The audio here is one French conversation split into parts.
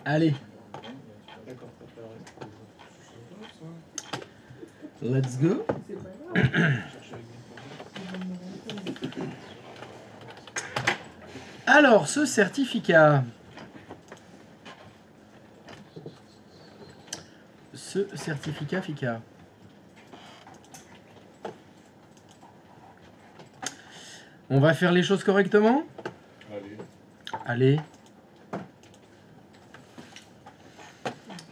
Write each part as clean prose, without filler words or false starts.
Allez. Let's go. Alors, ce certificat. FICA. On va faire les choses correctement? Allez.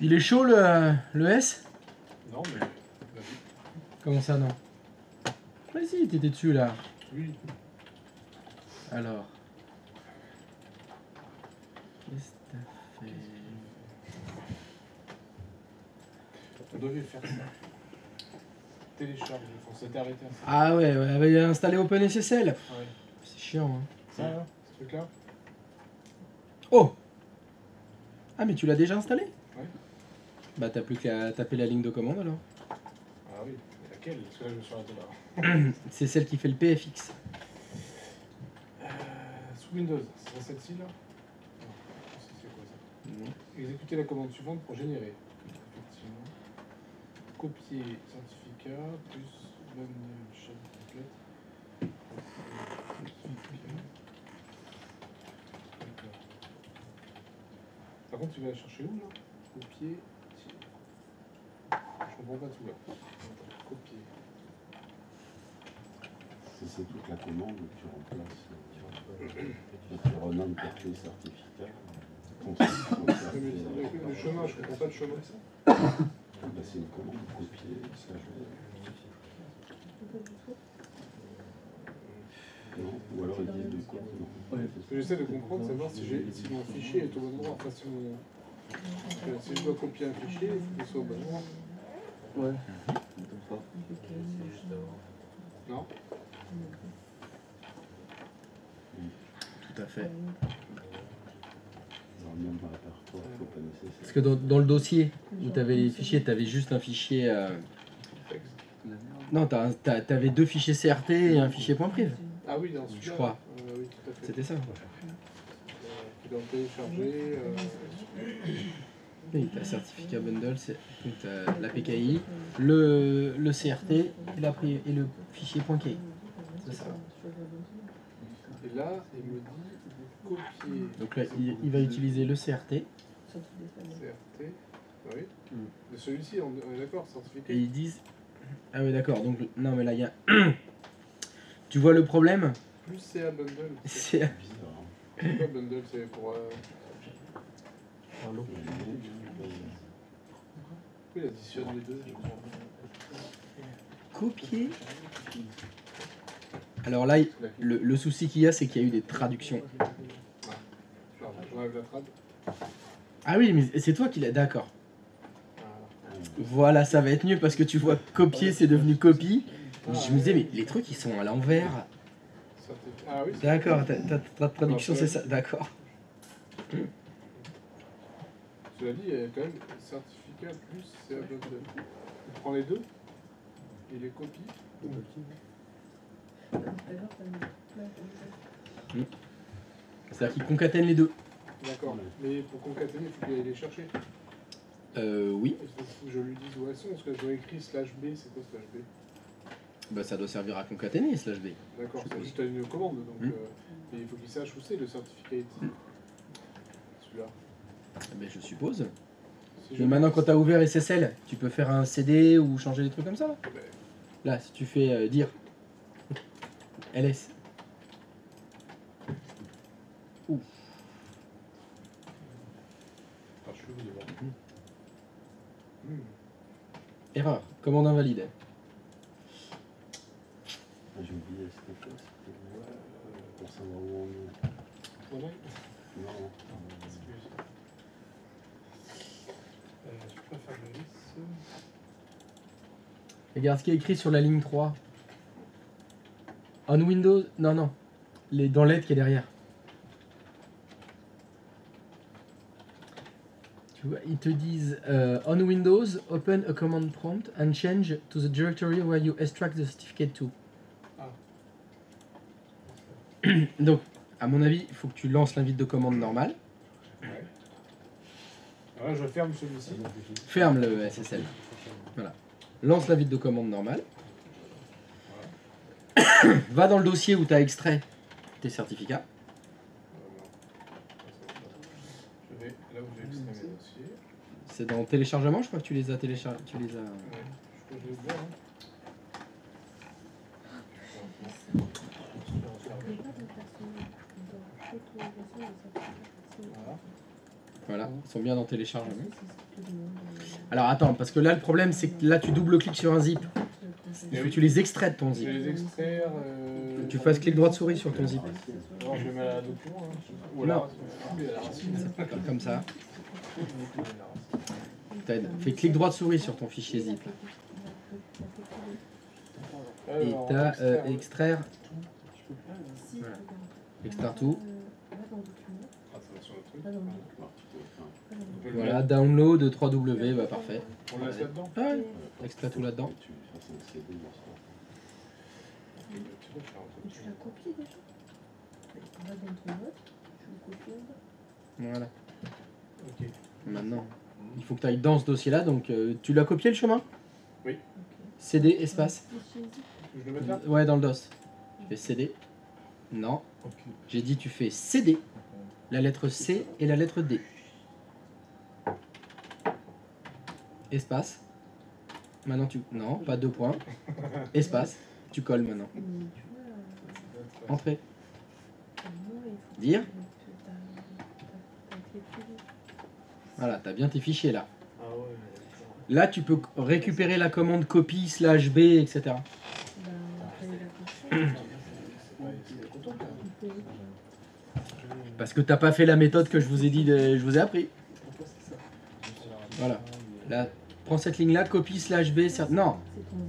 Il est chaud le S? Non, mais. Comment ça, non? Vas-y, t'étais dessus là. Oui. Alors. Qu'est-ce que t'as fait? On devait faire ça. Télécharge, on s'était arrêté à ça. Ah ouais, avait installé OpenSSL. Ouais. C'est chiant, hein. Ça, là, ce truc-là? Oh! Ah, mais tu l'as déjà installé? Ouais. Bah, t'as plus qu'à taper la ligne de commande alors. Ah oui, mais laquelle? Parce que là, je me suis arrêté là. C'est celle qui fait le PFX. Sous Windows, c'est celle-ci là? Non, c'est quoi ça? Exécuter la commande suivante pour générer. Effectivement. Copier certificat plus bonne chaîne complète. Certificat. D'accord. Par contre, tu vas la chercher où là? Copier. Je comprends pas tout là. Attends, copier. C'est toute la commande que tu remplaces. Tu renommes tes certificats. Le chemin, je comprends pas le chemin. C'est une commande copier. Non, ou alors il dit de quoi? Ce que j'essaie de comprendre, c'est voir si mon fichier est au bon endroit. Enfin, si je dois copier un fichier, il faut qu'il soit au bon endroit. Ouais. Non? Tout à fait. Dans le même répertoire, faut pas nécessaire. Parce que dans le dossier où tu avais les fichiers, tu avais juste un fichier. Non, t'avais deux fichiers CRT et un fichier .priv. Ah oui, dans celui-là. Je crois. Oui, tout à fait. C'était ça. Tu dois le télécharger. Oui, t'as certificat bundle, c'est la PKI, le CRT et le fichier .key. C'est ça. Et là, il me dit copier. Donc là, il va utiliser le CRT. CRT. Oui. De celui-ci, on est d'accord, certificat. Et ils disent. Ah oui, d'accord. Donc, non, mais là, il y a. Tu vois le problème? Plus CA bundle. C'est. C'est quoi bundle? C'est pour. Pardon. Pourquoi il additionne les deux? Copier. Alors là, le souci qu'il y a, c'est qu'il y a eu des traductions. J'enlève la trad. Ah oui, mais c'est toi qui l'as. D'accord. Voilà, ça va être mieux parce que tu vois, copier, c'est devenu copie. Je me disais, mais les trucs, ils sont à l'envers. Ah oui. D'accord, ta traduction, c'est ça. D'accord. Cela dit, il y a quand même certificat plus CA bundle. Tu prends les deux et les copies. C'est-à-dire qu'il concatène les deux. D'accord. Mais pour concaténer, il faut qu'il aille les chercher. Oui. Il faut que je lui dise où elles sont, parce que je dois écrire /B, c'est quoi /B? Bah ça doit servir à concaténer /B. D'accord, c'est juste une commande, donc et il faut qu'il sache où c'est le certificat. Celui-là. Ben, je suppose. Si Mais maintenant, quand tu as ouvert SSL, tu peux faire un CD ou changer des trucs comme ça. Là, si tu fais dire LS. Ouf. Ah, je suis où devant. Erreur. Commande invalide. J'ai oublié, c'était quoi? C'était pour savoir où on est. Voilà. Non. Je peux faire le liste. Regarde ce qui est écrit sur la ligne 3. On Windows. Non, non. Dans l'aide qui est derrière. Tu vois, ils te disent on Windows, open a command prompt and change to the directory where you extract the certificate to. Ah. Donc, à mon avis, il faut que tu lances l'invite de commande normale. Ouais. Alors là, je ferme celui-ci. Ferme le SSL. Voilà. Lance la vide de commande normale. Va dans le dossier où tu as extrait tes certificats. Je vais là où j'ai extrait mes dossiers. C'est dans téléchargement, je crois que tu les as téléchargés. Tu les as... Ouais, je crois que je vais le voir. Voilà. Voilà, ils sont bien dans téléchargement. Alors attends, parce que là le problème c'est que là tu double-cliques sur un zip. Il faut que tu les extrais de ton Je zip. vais les extraire. Que tu fasses clic droit de souris sur ton zip. Alors je vais mettre la document. Hein. Ou la racine. Comme ça. T'aides. Fais clic droit de souris sur ton fichier zip. Et t'as extraire. Voilà. Extraire tout. Voilà, download 3W, bah parfait. On le laisse là-dedans. Ah ouais, extrait tout là-dedans. Tu fasses un CD dans ce Tu l'as copié déjà? On va dans ton note, tu le copies. Voilà. Ok. Maintenant, il faut que tu ailles dans ce dossier-là. Donc, tu l'as copié le chemin? Oui. CD, espace. Je le mets là? Ouais, dans le DOS. Tu fais CD. Non. J'ai dit tu fais CD, la lettre C et la lettre D. Espace. Maintenant tu... Non, pas deux points. Espace. Tu colles maintenant. Entrée. Dire. Voilà, tu as bien tes fichiers là. Ah ouais. Là, tu peux récupérer la commande copie /B, etc. Parce que t'as pas fait la méthode que je vous ai dit, je vous ai appris. Voilà. Là, prends cette ligne là, copie /B. Non,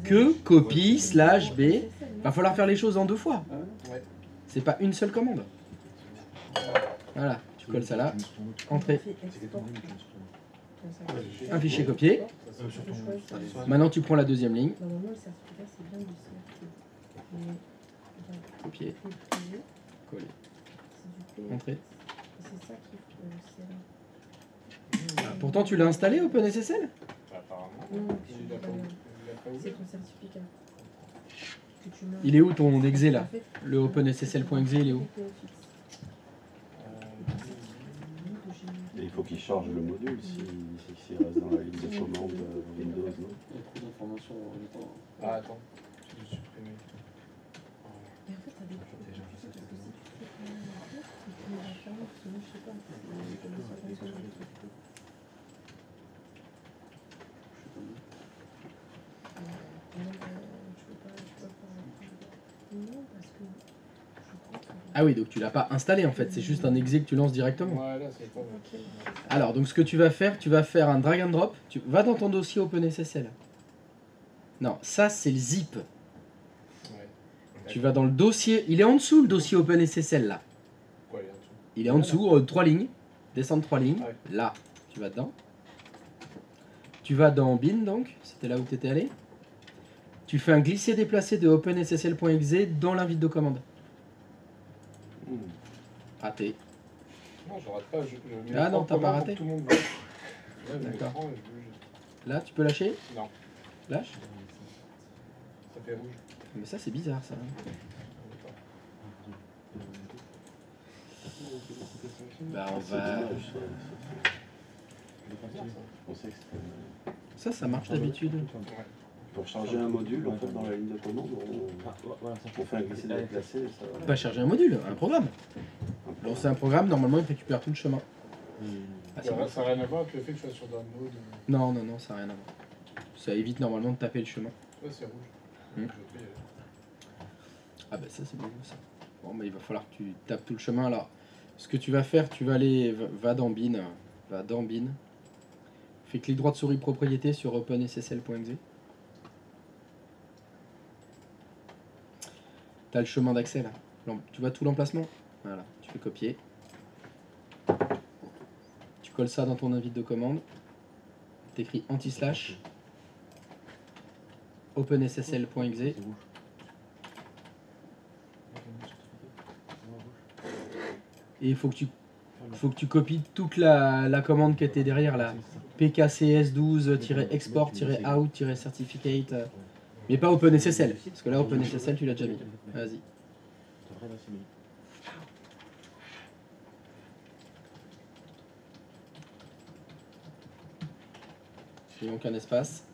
que copie /B. Va falloir faire les choses en deux fois. Ouais. C'est pas une seule commande. Voilà, tu colles ça là. Entrée. Un fichier copié. Maintenant, tu prends la deuxième ligne. Normalement, le certificat, c'est bien du CRT. Copier. Coller. C'est du Entrée. C'est ça qui c'est là. Ah, pourtant, tu l'as installé OpenSSL? Apparemment. Non, Il a pas ouvert. c'est ton certificat. Que tu mets- Il est où ton exe là? En fait, Le OpenSSL.exe, il est où? Et il faut qu'il charge le module s'il reste dans la ligne de commande Windows. Non, Il y a trop d'informations en même temps. Ah, attends. Je vais supprimer. Et en fait, t'as des choses. Parce que si tu fais quand même un truc, tu peux les fermer, parce que moi, je sais pas. Comment ça fonctionne le truc. Non, parce que je crois que... Ah oui, donc tu l'as pas installé en fait, c'est juste un exe que tu lances directement. Voilà, c'est pas mal. Ok. Alors, donc ce que tu vas faire un drag and drop. Tu vas dans ton dossier OpenSSL. Non, ça c'est le zip. Ouais. Tu vas dans le dossier. Il est en dessous le dossier OpenSSL là. Quoi, il est en dessous? Il est en dessous, 3 lignes. Descendre 3 lignes. Ouais. Là, tu vas dedans. Tu vas dans bin donc, c'était là où tu étais allé. Tu fais un glisser-déplacer de OpenSSL.exe dans l'invite de commande. Raté. Non, je rate pas. Je mets Ah non, trois t'as pas commandes raté. pour tout le monde voit. Là, je mets D'accord. 3 et je bouge. Là, tu peux lâcher? Non, Lâche. ça fait rouge. Mais ça, c'est bizarre ça. Bah, on C'est va. dommage, ça. Je pensais que c'était... Ça marche d'habitude. Pour charger un module, en fait, dans la ligne de commande, on fait un glisser déplacé. Ça... Pas charger un module, un programme. Lancer un programme, normalement, il récupère tout le chemin. Ah, c'est bon. Ça n'a rien à voir avec le fait que je sois sur download. Non, non, non, ça n'a rien à voir. Ça évite normalement de taper le chemin. Ouais, c'est rouge. Hmm. Je peux y aller. Ah bah ça c'est bon ça. Bon bah il va falloir que tu tapes tout le chemin. Alors ce que tu vas faire, tu vas aller, va dans bin, fais clic droit de souris propriété sur OpenSSL.exe. T'as le chemin d'accès là. Tu vois tout l'emplacement? Voilà, tu fais copier. Tu colles ça dans ton invite de commande. T'écris anti-slash OpenSSL.exe. Et il faut que tu faut que tu copies toute la commande qui était derrière là. pkcs12-export-out-certificate. Mais pas OpenSSL, parce que là OpenSSL tu l'as déjà mis. Vas-y. Il manque un espace.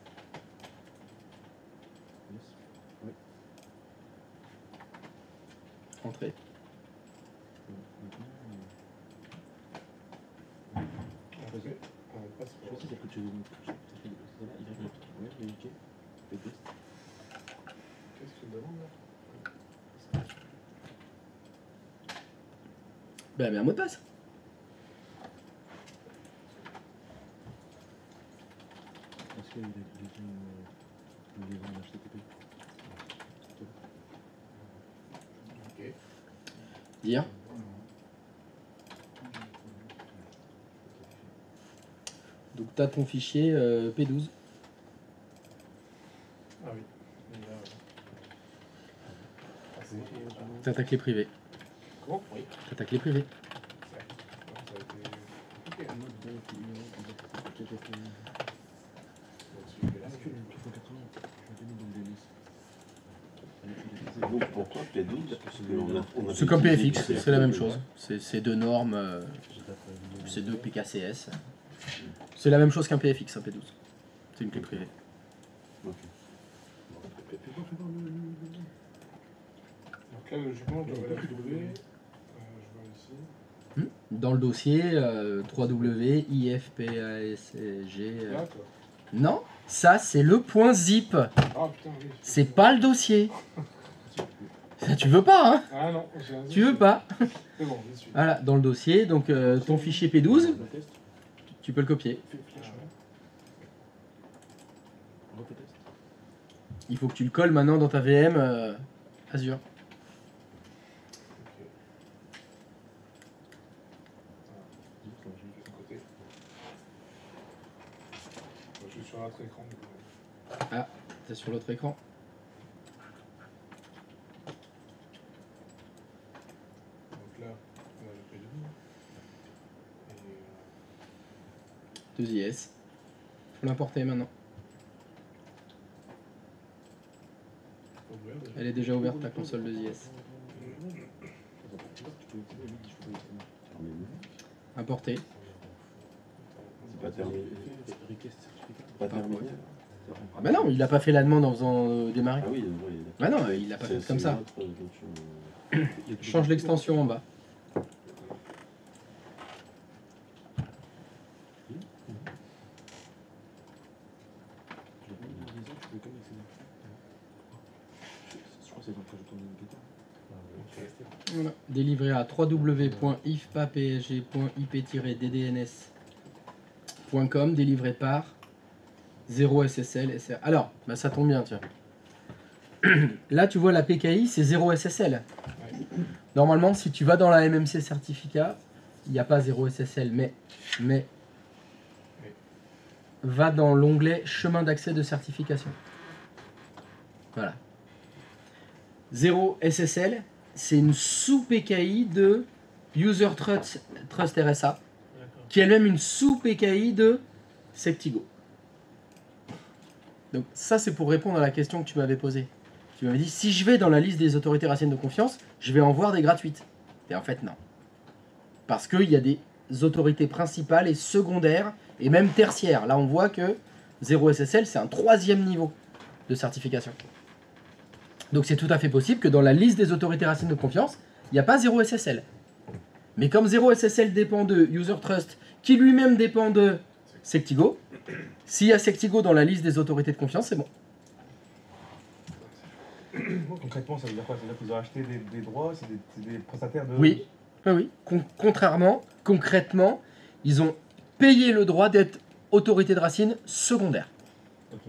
Entrée. Entrée. Passeport. Qu'est-ce que tu demandes là? Ben, mais un mot de passe. Est-ce qu'il y a une liaison HTTP? Ok. Dire. Donc tu as ton fichier P12. Ah oui. Et là, ah, Tu as ta clé privée. comment? Oui. Tu as ta clé privée. Ça a été compliqué. Donc, celui-là, Donc pourquoi P12? Parce que on a C'est comme utilisé PFX, du c'est la même PFX. chose. C'est deux normes, c'est deux PKCS. C'est la même chose qu'un PFX, un P12. C'est une clé privée. Ok. Donc là, logiquement, je dois la trouver. Je vois ici. Dans le dossier 3W, IFPASG. D'accord. Non, ça c'est le point zip. Ah putain, oui. C'est pas le dossier. Ça, tu veux pas, hein? Ah non, j'ai un Tu veux pas? C'est bon, j'y suis. Voilà, dans le dossier, donc ton fichier P12, tu peux le copier. Il faut que tu le colles maintenant dans ta VM Azure. Ok. De ce côté. Je suis sur l'autre écran. Du coup. Ah, t'es sur l'autre écran. Donc là, on a le P2. Et 2IS. Faut l'importer maintenant. faut ouvrir déjà. Elle est déjà ouverte ta console 2IS. Importer. C'est pas terminé. Pas terminé. Ah bah non, il a pas fait la demande en faisant démarrer. Ah oui, oui. Bah non, il l'a pas fait comme ça. Change l'extension en bas. Voilà. Délivré à www.ifpapsg.ip-ddns.com, délivré par 0SSL SR. Alors, bah ça tombe bien, tiens. Là, tu vois la PKI, c'est 0SSL. Normalement, si tu vas dans la MMC certificat, il n'y a pas 0SSL, mais va dans l'onglet chemin d'accès de certification. Voilà. 0SSL, c'est une sous-PKI de User Trust RSA, qui est elle-même une sous-PKI de Sectigo. Donc ça, c'est pour répondre à la question que tu m'avais posée. Tu m'avais dit, si je vais dans la liste des autorités racines de confiance, je vais en voir des gratuites. Et en fait, non. Parce qu'il y a des autorités principales et secondaires, et même tertiaires. Là, on voit que 0SSL, c'est un 3e niveau de certification. Donc c'est tout à fait possible que dans la liste des autorités racines de confiance, il n'y a pas 0SSL. Mais comme 0SSL dépend de User Trust, qui lui-même dépend de Sectigo, s'il y a Sectigo dans la liste des autorités de confiance, c'est bon. Concrètement, ça veut dire quoi? Ça veut dire qu'ils ont acheté des droits, c'est des prestataires de... Oui, oui. Concrètement, ils ont payé le droit d'être autorité de racine secondaire. Ok.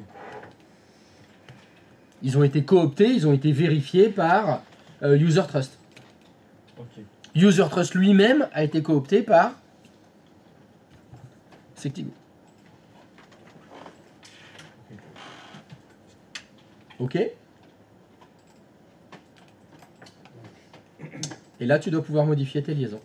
Ils ont été cooptés, ils ont été vérifiés par User Trust. Ok. User Trust lui-même a été coopté par Sectigo. Ok. Et là, tu dois pouvoir modifier tes liaisons.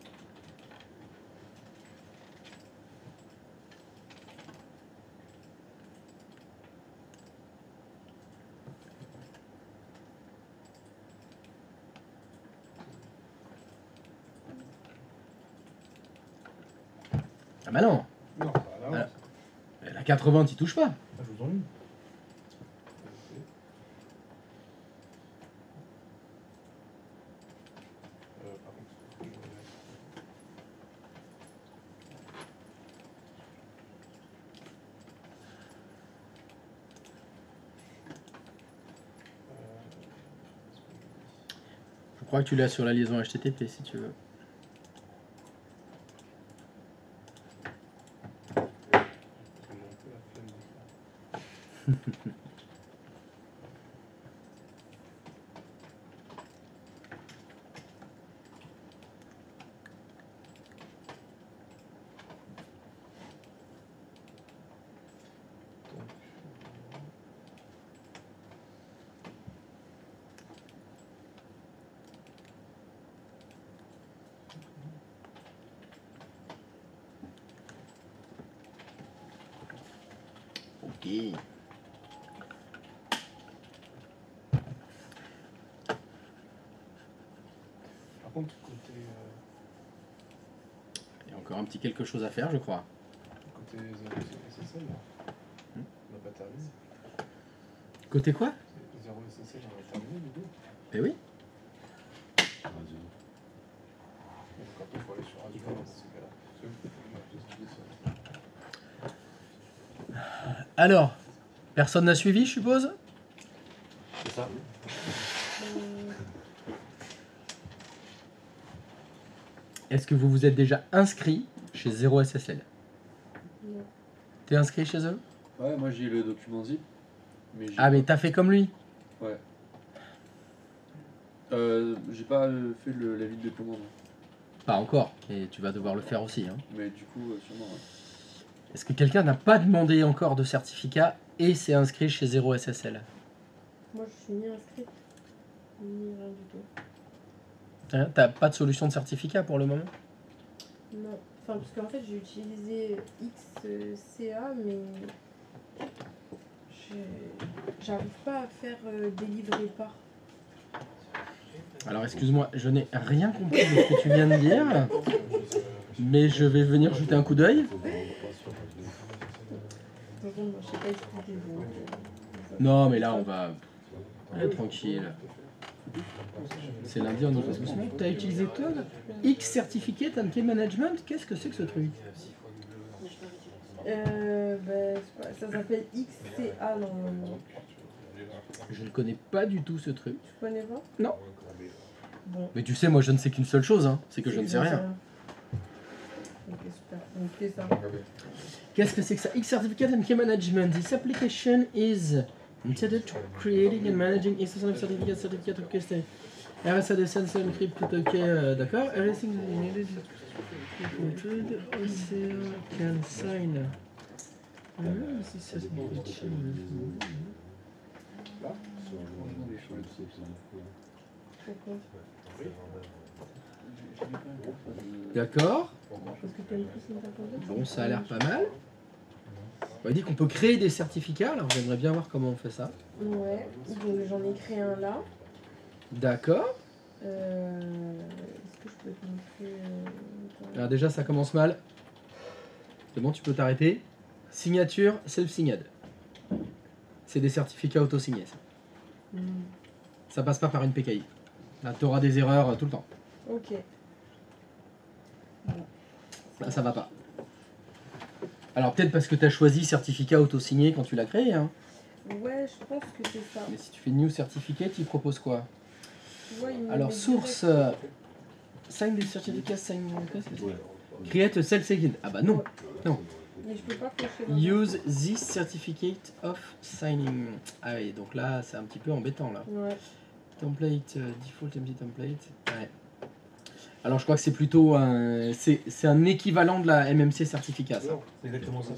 Ah bah non. Non, pas là. Voilà. La 80, t'y touches pas. Ah, je vous ennuie. Par contre, faut que je regarde. Je crois que tu l'as sur la liaison HTTP si tu veux. J'ai un peu la flemme d'écrire. Donc, Ok. par contre, côté Il y a encore un petit quelque chose à faire, je crois. SSL, là, Hmm. on n'a pas terminé. Côté quoi? 0 SSL, on a terminé du coup. Eh oui. Radio. Donc après, il faut aller sur Radio dans ces cas-là. Alors, personne n'a suivi, je suppose? C'est ça? Est-ce que vous vous êtes déjà inscrit chez 0SSL? Non. T'es inscrit chez eux? Ouais, moi j'ai le document zip. Mais j'ai Ah mais t'as fait comme lui? Ouais. J'ai pas fait la ville de commande. Pas encore, et tu vas devoir le faire aussi. Hein. Mais du coup, sûrement, ouais. Est-ce que quelqu'un n'a pas demandé encore de certificat et s'est inscrit chez 0SSL? Moi, je suis ni inscrite, ni rien du tout. Hein, t'as pas de solution de certificat pour le moment? Non. Enfin, parce qu'en fait, j'ai utilisé XCA, mais j'arrive pas à faire délivrer par. Alors excuse-moi, je n'ai rien compris de ce que tu viens de dire, mais je vais venir jeter un coup d'œil. Faut voir pas sur Radio. De toute façon, moi, je sais pas expliquer. Non mais là on va... Allez, tranquille. C'est lundi, on y va doucement. T'as utilisé Cloud? X Certificate and Key Management? Qu'est-ce que c'est que ce truc? Ça s'appelle XCA normalement. Je ne connais pas du tout ce truc. Tu connais pas? Non. Bon. Mais tu sais, moi je ne sais qu'une seule chose, hein, c'est que je ne sais rien. Ok, super. Donc, c'est ça. Qu'est-ce que c'est que ça? X Certificate and Key Management. This application is intended to creating and managing XSL certificate of custody. RSA Sensor Encrypt, tout ok, d'accord. Everything needed to include OCR can sign. This is certification. Là, Sur le site, Pourquoi? D'accord. Parce que t'as une plus d'intercontact. Bon, ça a l'air pas mal. On dit qu'on peut créer des certificats, alors j'aimerais bien voir comment on fait ça. Ouais, donc j'en ai créé un là. D'accord. Est-ce que je peux te montrer Alors déjà, ça commence mal. C'est bon, tu peux t'arrêter. Signature self-signed. C'est des certificats auto-signés. Ça. Ça passe pas par une PKI. Là, tu auras des erreurs tout le temps. Ok. Là, ça va pas. Alors peut-être parce que tu as choisi certificat auto-signé quand tu l'as créé. Hein. Ouais, je pense que c'est ça. Mais si tu fais New Certificate, il propose quoi? Tu vois, il me Alors met source... direct. sign des certificats, sign... Ouais. Create self-signed. Ah bah non. Non. Mais je peux pas cocher là. Use this certificate of signing. Ah oui, donc là, c'est un petit peu embêtant là. Ouais. Template, default empty template. Ouais. Alors je crois que c'est plutôt un... C'est un équivalent de la MMC certificat, ça. C'est exactement ça.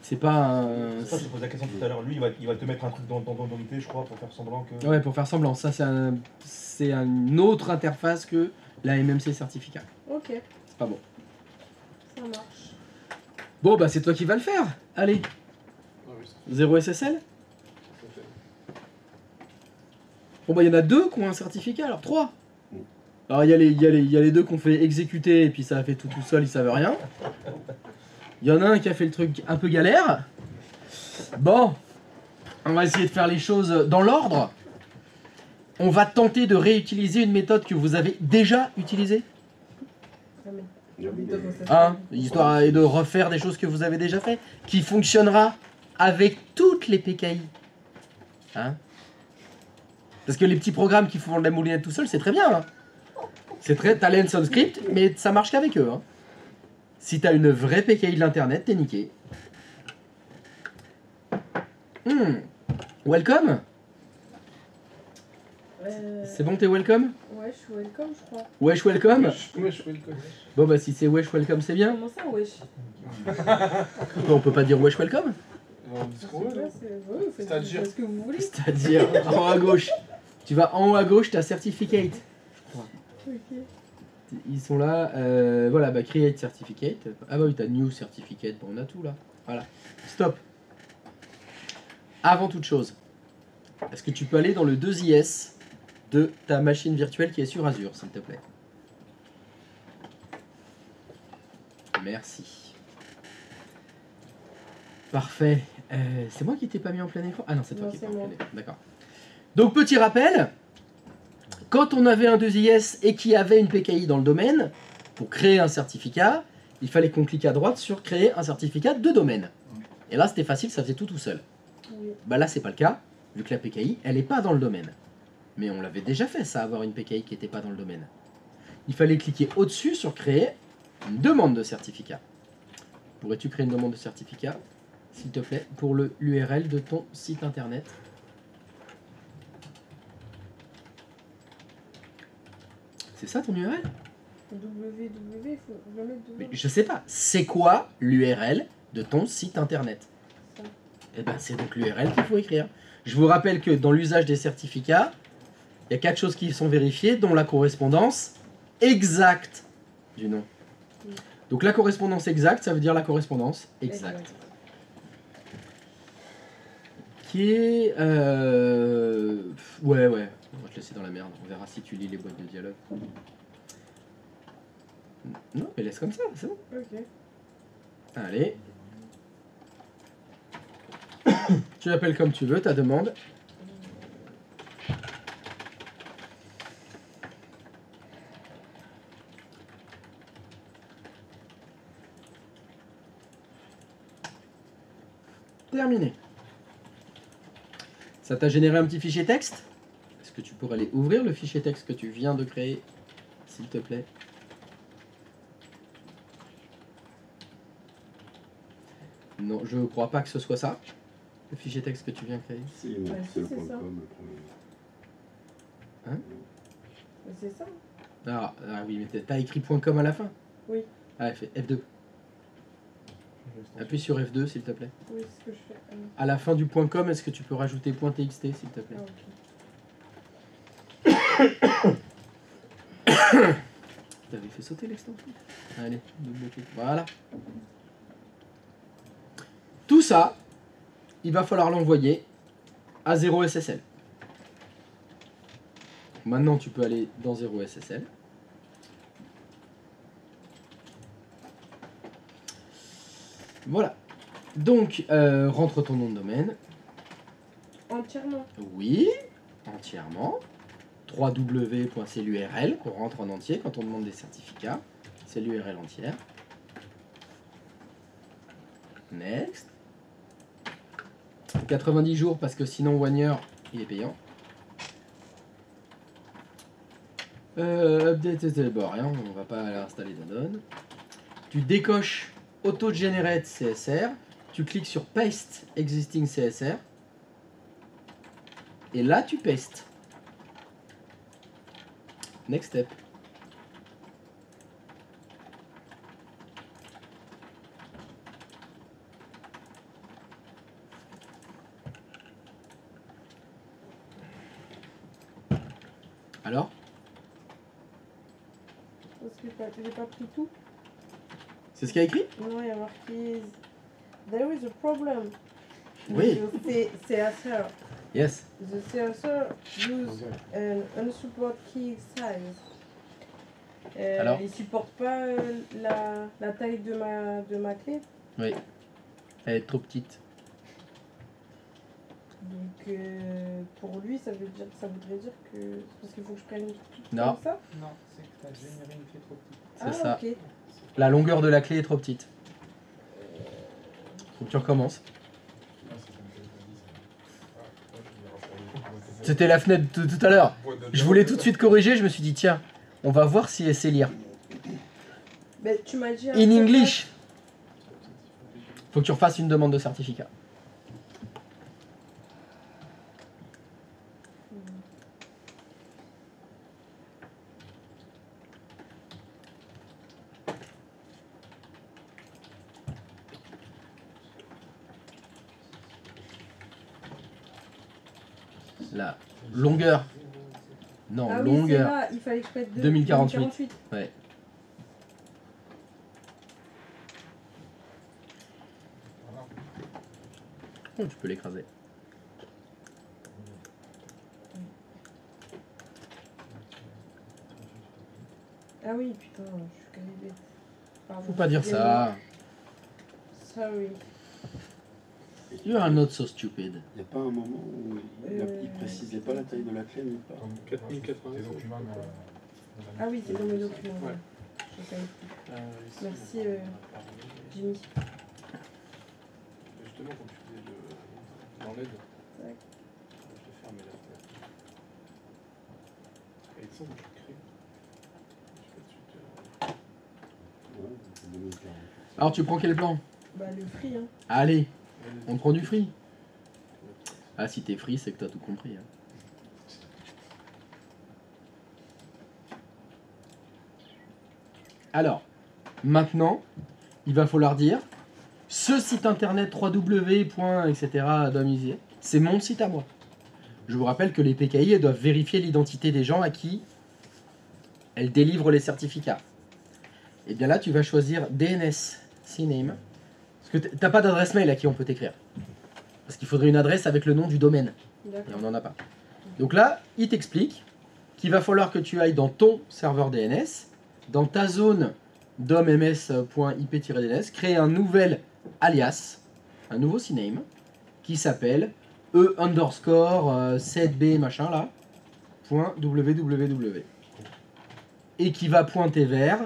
C'est pas un... Ça, je te pose la question tout à l'heure. Lui, il va te mettre un truc dans l'unité, je crois, pour faire semblant que. Ouais, pour faire semblant. Ça, c'est une autre interface que la MMC certificat. Ok, C'est pas bon. ça marche. Bon, bah c'est toi qui vas le faire. Allez, Ah oui, ça 0 SSL. fait. Bon, bah il y en a deux qui ont un certificat, alors 3. Alors il y a les deux qu'on fait exécuter et puis ça a fait tout seul, ils savent rien. Il y en a un qui a fait le truc un peu galère. Bon, on va essayer de faire les choses dans l'ordre. On va tenter de réutiliser une méthode que vous avez déjà utilisée. Hein, histoire de refaire des choses que vous avez déjà fait, qui fonctionnera avec toutes les PKI. Hein? Parce que les petits programmes qui font de la moulinette tout seul, c'est très bien. Hein. C'est très talent on script, mais ça marche qu'avec eux. Hein. Si t'as une vraie PKI de l'internet, t'es niqué. Welcome. C'est bon, t'es welcome? Ouais, je suis welcome, je crois. Wesh welcome. Wesh, welcome. Bon bah si c'est wesh welcome, c'est bien. Comment ça, wesh? Pourquoi on peut pas dire wesh welcome? On dit ce qu'on veut, non? C'est ce que vous voulez. C'est-à-dire en haut à gauche. Tu vas en haut à gauche, t'as certificate. Ok. Ils sont là, voilà, bah create certificate. Ah bah oui, t'as new certificate, bon, on a tout là. Voilà. Stop. Avant toute chose, est-ce que tu peux aller dans le 2IS de ta machine virtuelle qui est sur Azure, s'il te plaît? Merci. Parfait. C'est moi qui t'ai pas mis en plein écran? Ah non, c'est toi Non, qui c'est t'es en moi. plein écran. D'accord. Donc, petit rappel, quand on avait un 2IS et qui avait une PKI dans le domaine, pour créer un certificat, il fallait qu'on clique à droite sur créer un certificat de domaine. Et là, c'était facile, ça faisait tout seul. Oui. Bah là, c'est pas le cas, vu que la PKI, elle est pas dans le domaine. Mais on l'avait déjà fait, ça, avoir une PKI qui était pas dans le domaine. Il fallait cliquer au-dessus sur créer une demande de certificat. Pourrais-tu créer une demande de certificat, s'il te plaît, pour l'URL de ton site internet? C'est ça ton URL? www, il faut le mettre Mais dedans. je sais pas. C'est quoi l'URL de ton site internet? Ça. Eh ben, c'est donc l'URL qu'il faut écrire. Je vous rappelle que dans l'usage des certificats, il y a 4 choses qui sont vérifiées, dont la correspondance exacte du nom. Oui. Donc la correspondance exacte, ça veut dire la correspondance exacte. Qui est... Ouais, on va te laisser dans la merde. On verra si tu lis les boîtes de dialogue. Non, mais laisse comme ça, c'est bon. Ok. Allez. Tu l'appelles comme tu veux, ta demande. Terminé. Ça t'a généré un petit fichier texte? Est-ce que tu pourrais aller ouvrir le fichier texte que tu viens de créer, s'il te plaît? Non, je crois pas que ce soit ça, le fichier texte que tu viens de créer. Si, non, Ouais, c'est le si, c'est point ça. .com. Hein? Mais c'est ça. Ah oui, mais t'as écrit .com à la fin? Oui. Ah, fais F2. Appuie sur F2, s'il te plaît. Oui, c'est ce que je fais. À la fin du .com, est-ce que tu peux rajouter .txt, s'il te plaît? Ah, ok. T'avais fait sauter l'extension. Allez, double-clic. Voilà. Tout ça, il va falloir l'envoyer à 0SSL. Maintenant, tu peux aller dans 0SSL. Voilà. Donc, rentre ton nom de domaine. Entièrement. Oui, entièrement. www. C'est l'URL qu'on rentre en entier quand on demande des certificats. C'est l'URL entière. Next. 90 jours parce que sinon One Year il est payant. Update, bon rien, on va pas aller installer d'addon. Tu décoches Auto-Generate CSR. Tu cliques sur Paste Existing CSR. Et là tu pastes. Next step. Alors? Parce que j'ai pas pris tout. C'est ce qu'il y a écrit? Non, il y a marqué There is a problem. Oui. The CSR. Yes. The CSR use an unsupport key size. Alors il supporte pas la taille de ma clé. Oui. Elle est trop petite. Donc pour lui, ça voudrait dire que. Parce qu'il faut que je prenne tout Non. comme ça. Non, c'est que t'as généré une clé trop petite. C'est Ah, ça. ok. La longueur de la clé est trop petite. Faut que tu recommences. C'était la fenêtre de tout à l'heure. Je voulais tout de suite corriger, je me suis dit tiens, on va voir si elle sait lire. Mais tu m'as dit. In English. Faut que tu refasses une demande de certificat. La longueur. Non, Ah oui, c'est longueur. là, il fallait que je mette 2048. Ouais. Oh, tu peux l'écraser. Ah oui, putain, je suis calée bête. Pardon, Faut pas dire excusez-moi. ça. Sorry. You are not so stupid. Il n'y a pas un moment où il précisait pas la taille de la clé nulle part. 4080. Ah oui, c'est dans mes documents. Ouais. Ouais. Je savais plus. Merci, Jimmy. Justement, quand tu faisais dans l'aide, Ouais. je t'ai fermé la fenêtre. Et ça, moi, je crée. Je fais tout de suite. Ouais, c'est 2040. Alors tu prends quel plan? Bah, le free, hein. Allez, on prend du free. Ah si t'es free, c'est que t'as tout compris. Hein. Alors, maintenant, il va falloir dire ce site internet www. etc. Domisier, c'est mon site à moi. Je vous rappelle que les PKI elles doivent vérifier l'identité des gens à qui elles délivrent les certificats. Et bien là, tu vas choisir DNS CNAME. Parce que t'as pas d'adresse mail à qui on peut t'écrire. Parce qu'il faudrait une adresse avec le nom du domaine. Et D'accord. on n'en a pas. Donc là, il t'explique qu'il va falloir que tu ailles dans ton serveur DNS, dans ta zone domms.ip-dns, créer un nouvel alias, un nouveau CNAME, qui s'appelle E_7B machin là, .www. Et qui va pointer vers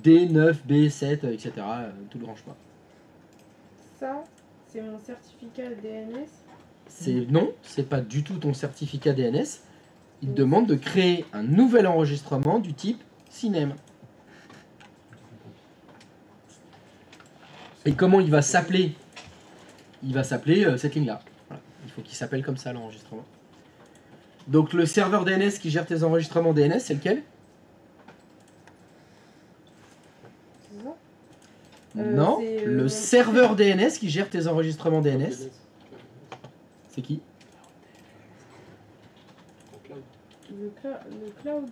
D9, B7, etc. Tout le grand chemin. Ça, c'est mon certificat DNS. Non, c'est pas du tout ton certificat DNS. Il te demande de créer un nouvel enregistrement du type CNAME. Et comment il va s'appeler? Il va s'appeler cette ligne-là. Voilà. Il faut qu'il s'appelle comme ça l'enregistrement. Donc le serveur DNS qui gère tes enregistrements DNS, c'est lequel? C'est ça? Non, c'est, le mon serveur DNS qui gère tes enregistrements DNS, c'est qui? Le cloud.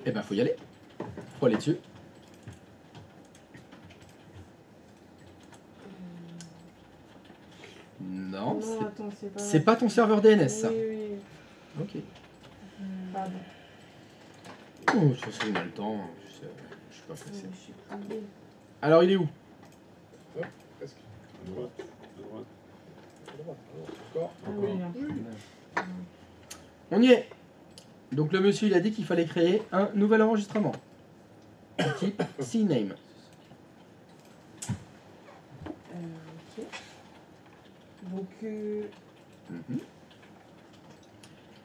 Eh ben faut y aller. Faut aller dessus. Non, Non, attends, c'est pas ton serveur DNS ça. Oui, oui. Ok. Pardon. Oh, de toute façon, on a le temps. Je suis pas pressé. Je suis privée. Alors, il est où? Presque. À droite, à droite. À droite. Encore. Ah oui, On y est. Donc, le monsieur, il a dit qu'il fallait créer un nouvel enregistrement. Du type CNAME. Ok. Donc, Mhm.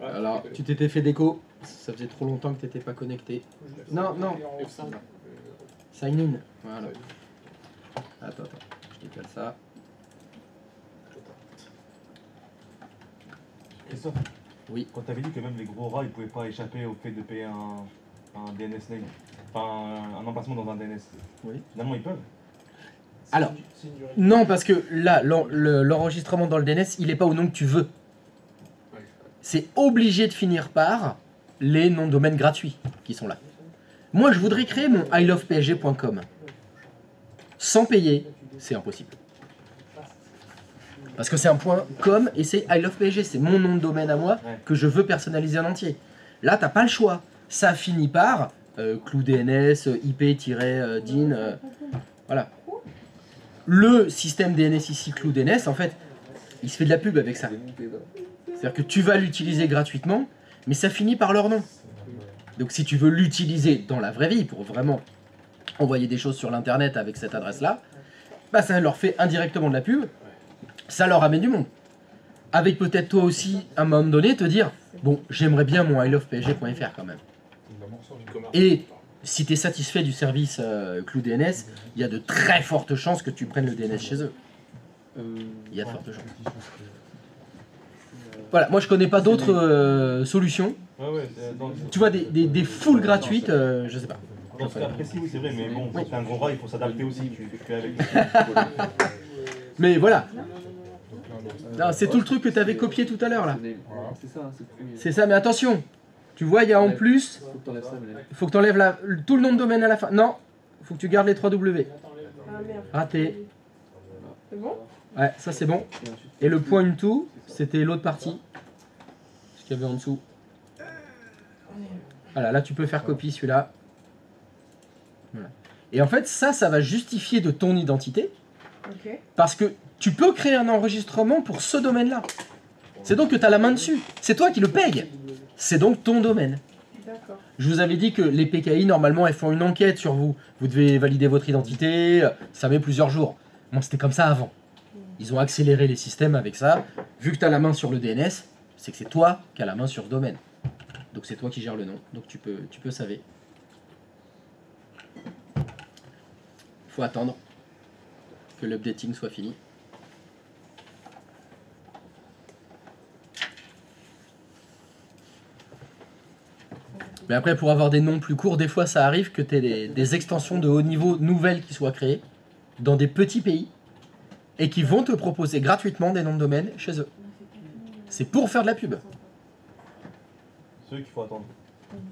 Alors, tu t'étais fait déco. Ça faisait trop longtemps que t'étais pas connecté. Non, non. F5. Sign in. Voilà. Attends. Je décale ça. Christophe. Oui. Quand t'avais dit que même les gros rats, ils pouvaient pas échapper au fait de payer un DNS name, enfin un emplacement dans un DNS. Oui. Finalement, ils peuvent. Alors, non, parce que là, l'enregistrement dans le DNS, il n'est pas au nom que tu veux. C'est obligé de finir par les noms de domaine gratuits qui sont là. Moi, je voudrais créer mon ilovepsg.com. Sans payer, c'est impossible. Parce que c'est un .com et c'est ilovepsg, c'est mon nom de domaine à moi que je veux personnaliser en entier. Là, t'as pas le choix. Ça finit par clou DNS, IP-din, voilà. le système DNS ici, Clou DNS, en fait, il se fait de la pub avec ça. C'est-à-dire que tu vas l'utiliser gratuitement, mais ça finit par leur nom. Donc si tu veux l'utiliser dans la vraie vie, pour vraiment envoyer des choses sur l'internet avec cette adresse-là, bah ça leur fait indirectement de la pub, ça leur amène du monde. Avec peut-être toi aussi, à un moment donné, te dire, bon, j'aimerais bien mon ilovepsg.fr quand même. Et si tu es satisfait du service Clou DNS, il y a de très fortes chances que tu prennes le DNS chez eux. Il y a de fortes chances. Voilà, moi je connais pas d'autres solutions. Ouais, ouais, Tu vois, des full gratuites, je sais pas. dans ce cas précis, oui, c'est vrai, mais bon, Oui. c'est un gros rat, il faut s'adapter aussi. Tu fais avec. Mais voilà. Non, c'est tout le truc que tu avais copié tout à l'heure là. C'est ça, c'est le premier. C'est ça, mais attention. Tu vois, il y a en plus, Faut que t'enlèves ça, mais il faut que tu enlèves tout le nom de domaine à la fin. Non, il faut que tu gardes les 3 W. Ah merde. Raté. C'est bon? Ouais, ça c'est bon. Et le point to, c'était l'autre partie. Ce qu'il y avait en dessous. Voilà, là tu peux faire copie celui-là. Voilà. Et en fait, ça va justifier de ton identité. Ok. Parce que tu peux créer un enregistrement pour ce domaine-là. C'est donc que tu as la main dessus. C'est toi qui le paye. C'est donc ton domaine. D'accord. Je vous avais dit que les PKI, normalement, elles font une enquête sur vous. Vous devez valider votre identité. Ça met plusieurs jours. Bon, c'était comme ça avant. Ils ont accéléré les systèmes avec ça. Vu que tu as la main sur le DNS, c'est que c'est toi qui as la main sur ce domaine. Donc c'est toi qui gères le nom. Donc tu peux savoir. Il faut attendre que l'updating soit fini. Mais après, pour avoir des noms plus courts, des fois ça arrive que tu aies des extensions de haut niveau nouvelles qui soient créées dans des petits pays et qui vont te proposer gratuitement des noms de domaine chez eux. C'est pour faire de la pub. Ceux qu'il faut attendre.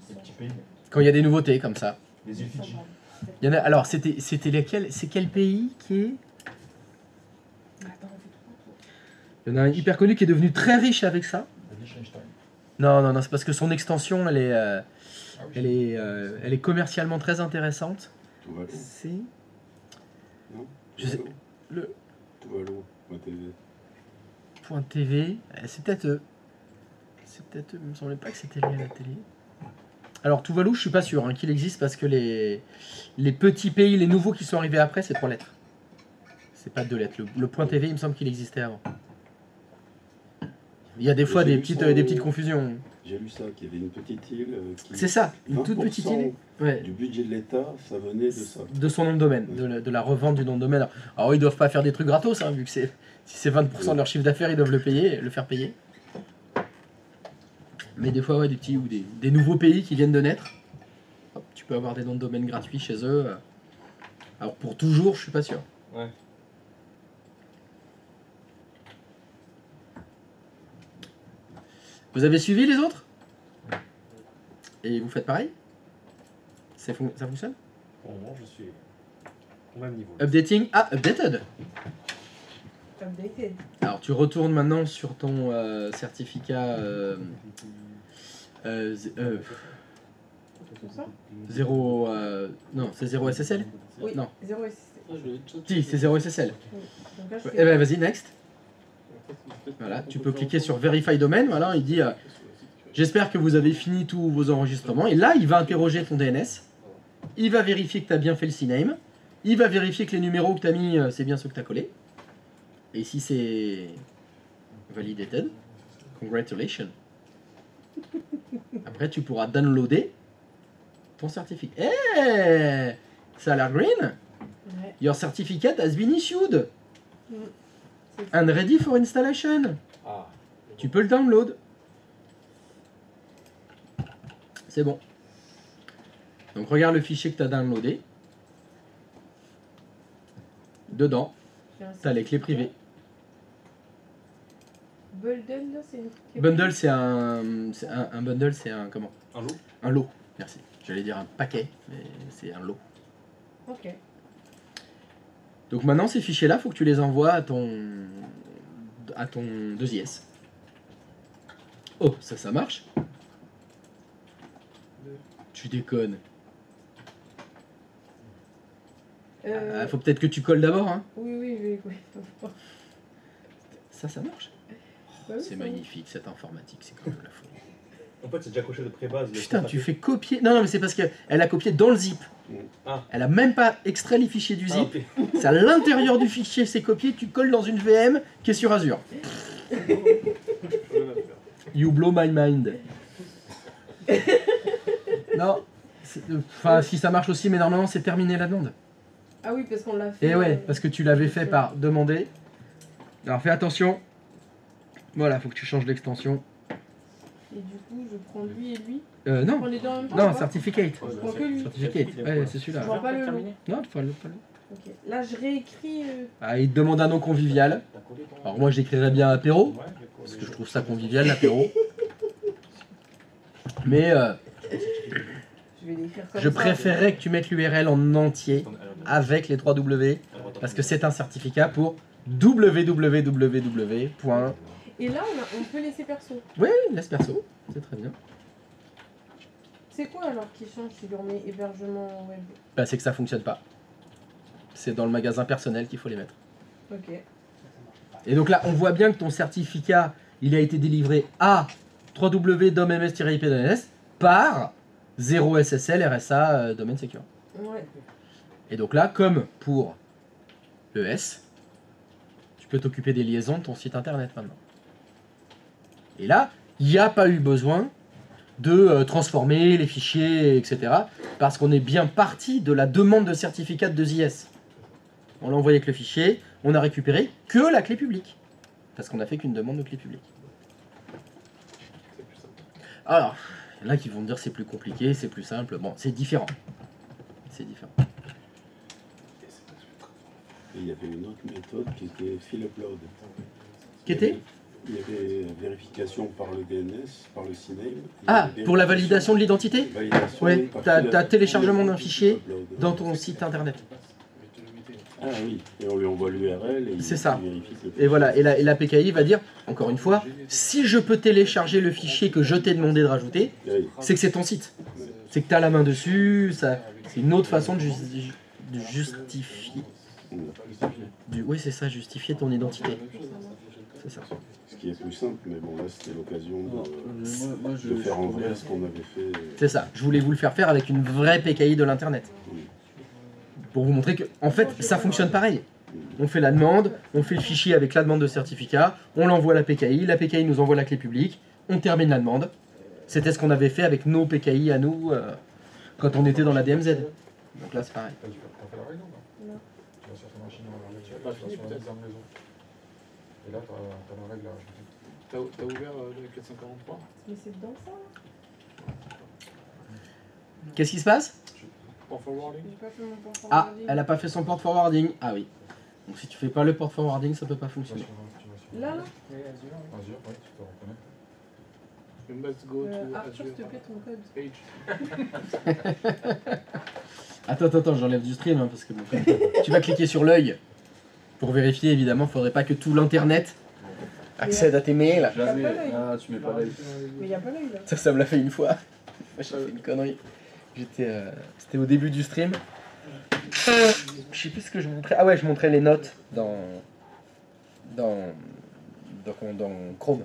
Les petits pays. Quand il y a des nouveautés comme ça. Les îles Fidji. Il y en a, alors, c'était lesquels? C'est quel pays qui est... Il y en a un hyper connu qui est devenu très riche avec ça. Non, c'est parce que son extension, elle est commercialement très intéressante. Tuvalu. C'est... Non Je sais- le Tuvalu.tv. point .tv, c'est peut-être eux. C'est peut-être eux, il me semblait pas que c'était lié à la télé. Alors Tuvalu, je suis pas sûr qu'il existe parce que les petits pays, les nouveaux qui sont arrivés après, c'est 3 lettres. C'est pas 2 lettres. Le point .tv, il me semble qu'il existait avant. Il y a des fois J'ai des lu petites, ça des petites confusions. J'ai lu ça, qu'il y avait une petite île qui... C'est ça, une toute petite 20% île. Ouais. Du budget de l'État, ça venait de ça. De son nom de domaine, de la revente du nom de domaine. Alors ils doivent pas faire des trucs gratos, vu que si c'est 20% de leur chiffre d'affaires, ils doivent le faire payer. Mais des fois, ouais, des petits ou des nouveaux pays qui viennent de naître, hop, tu peux avoir des noms de domaine gratuits chez eux. Alors pour toujours, je suis pas sûr. Ouais. Vous avez suivi les autres? Et vous faites pareil? Ça fonctionne? Pour le moment, je suis au même niveau. Updating. Ah, updated. Updated. Alors tu retournes maintenant sur ton certificat C'est ça? 0... non, c'est 0 SSL? Oui. Non. 0 SSL. Si, c'est 0 SSL. Oui. Donc là, je Eh fais... ben vas-y, next. Voilà, tu peux cliquer sur Verify Domain. Voilà, il dit j'espère que vous avez fini tous vos enregistrements. Et là, il va interroger ton DNS. Il va vérifier que tu as bien fait le CNAME. Il va vérifier que les numéros que tu as mis, c'est bien ceux que tu as collés. Et si c'est validated, congratulations. Après, tu pourras downloader ton certificat. Eh, ça a l'air green. Ouais. Your certificate has been issued Mm. and ready for installation. Ah. Tu peux le download. C'est bon. Donc regarde le fichier que tu as downloadé. Dedans, J'ai un tu as les clés privées. Bundle, là, c'est une... Bundle, c'est un bundle, c'est un comment? Un lot. Un lot. Merci. J'allais dire un paquet, mais c'est un lot. Ok. Donc maintenant, ces fichiers-là, il faut que tu les envoies à ton 2IS. Oh, ça marche? Tu déconnes. Faut peut-être que tu colles d'abord. Hein. Oui. Ça marche. Bah oui, C'est ça magnifique cette informatique, c'est quand même la folie. En fait, c'est déjà coché de pré-base. Putain, tu fais copier. Non, mais c'est parce qu'elle a copié dans le zip. Ah. Elle a même pas extrait les fichiers du Ah, zip. ok. C'est à l'intérieur du fichier, c'est copié, tu colles dans une VM qui est sur Azure. You blow my mind. Non. Enfin, si ça marche aussi, mais normalement c'est terminé la demande. Ah oui, parce qu'on l'a fait. Et ouais, parce que tu l'avais fait par demander. Alors fais attention. Voilà, faut que tu changes l'extension. Et du coup, je prends lui et lui. On Non, prend les deux en même temps. non, ou pas certificate. Je prends que lui. Certificate, ouais, c'est Je celui-là. vois pas le nom. Non, pas le. Ok. Là, je réécris. Ah, il te demande un nom convivial. Alors moi j'écrirais bien apéro, parce que je trouve ça convivial l'apéro. Mais Je vais l'écrire comme je ça. préférerais que tu mettes l'URL en entier avec les 3 W, parce que c'est un certificat pour www. Et là, on peut laisser perso. Oui, laisse perso, c'est très bien. C'est quoi alors qui change si on met hébergement web? Bah, c'est que ça fonctionne pas. C'est dans le magasin personnel qu'il faut les mettre. Ok. Et donc là, on voit bien que ton certificat, il a été délivré à www.doms-ip.ns par 0 SSL RSA domaine secure. Ouais. Et donc là, comme pour ES, tu peux t'occuper des liaisons de ton site internet maintenant. Et là, il n'y a pas eu besoin de transformer les fichiers, etc. Parce qu'on est bien parti de la demande de certificat de 2IS. On l'a envoyé avec le fichier, on a récupéré que la clé publique. Parce qu'on a fait qu'une demande de clé publique. Alors, il y en a qui vont me dire c'est plus compliqué, c'est plus simple. Bon, c'est différent. C'est différent. Et il y avait une autre méthode qui était fill upload. Qui était ? Il y avait vérification par le DNS, par le CNAME. Ah, pour la validation de l'identité ? Validation Ouais, par t'as téléchargement d'un fichier upload. dans ton site internet. Ah oui, et on lui envoie l'URL et C'est il ça. vérifie que le Et voilà, et la PKI va dire, encore une fois, si je peux télécharger le fichier que je t'ai demandé de rajouter, Oui. c'est que c'est ton site. C'est que tu as la main dessus, c'est une autre façon de justifier. Oui, c'est ça, justifier ton identité. C'est ça. Ce qui est plus simple, mais bon, là c'était l'occasion Moi, de faire en vrai ce qu'on avait fait. C'est ça, je voulais vous le faire faire avec une vraie PKI de l'internet. Pour vous montrer que, en fait, ça fonctionne pareil. On fait la demande, on fait le fichier avec la demande de certificat, on l'envoie à la PKI nous envoie la clé publique, on termine la demande. C'était ce qu'on avait fait avec nos PKI à nous quand on était dans la DMZ. Donc là, c'est pareil. Tu vas faire la règle, non? Non. Tu vas sur ta machine à la tu vas sur la mise en maison. Et là, t'as la règle à rajouter. T'as ouvert le 443? Mais c'est dedans ça là? Qu'est-ce qui se passe? Port forwarding? J'ai pas fait mon port Ah, forwarding. elle a pas fait son port forwarding. Ah oui. Donc si tu fais pas le port forwarding, ça peut pas fonctionner. Tu vas sur Là, là Azure, ouais, tu peux reconnaître. Let's go to Arthur, Azure s'il te plaît, ton code. page. Attends, j'enlève du stream, hein, parce que bon, tu vas cliquer sur l'œil. Pour vérifier, évidemment, faudrait pas que tout l'internet accède à tes mails. Jamais. T'as pas l'œil. Ah, tu mets pas l'œil. Mais y a pas l'œil là. Ça me l'a fait une fois. J'ai fait une connerie. C'était au début du stream. Je sais plus ce que je montrais. Ah ouais, je montrais les notes dans Chrome.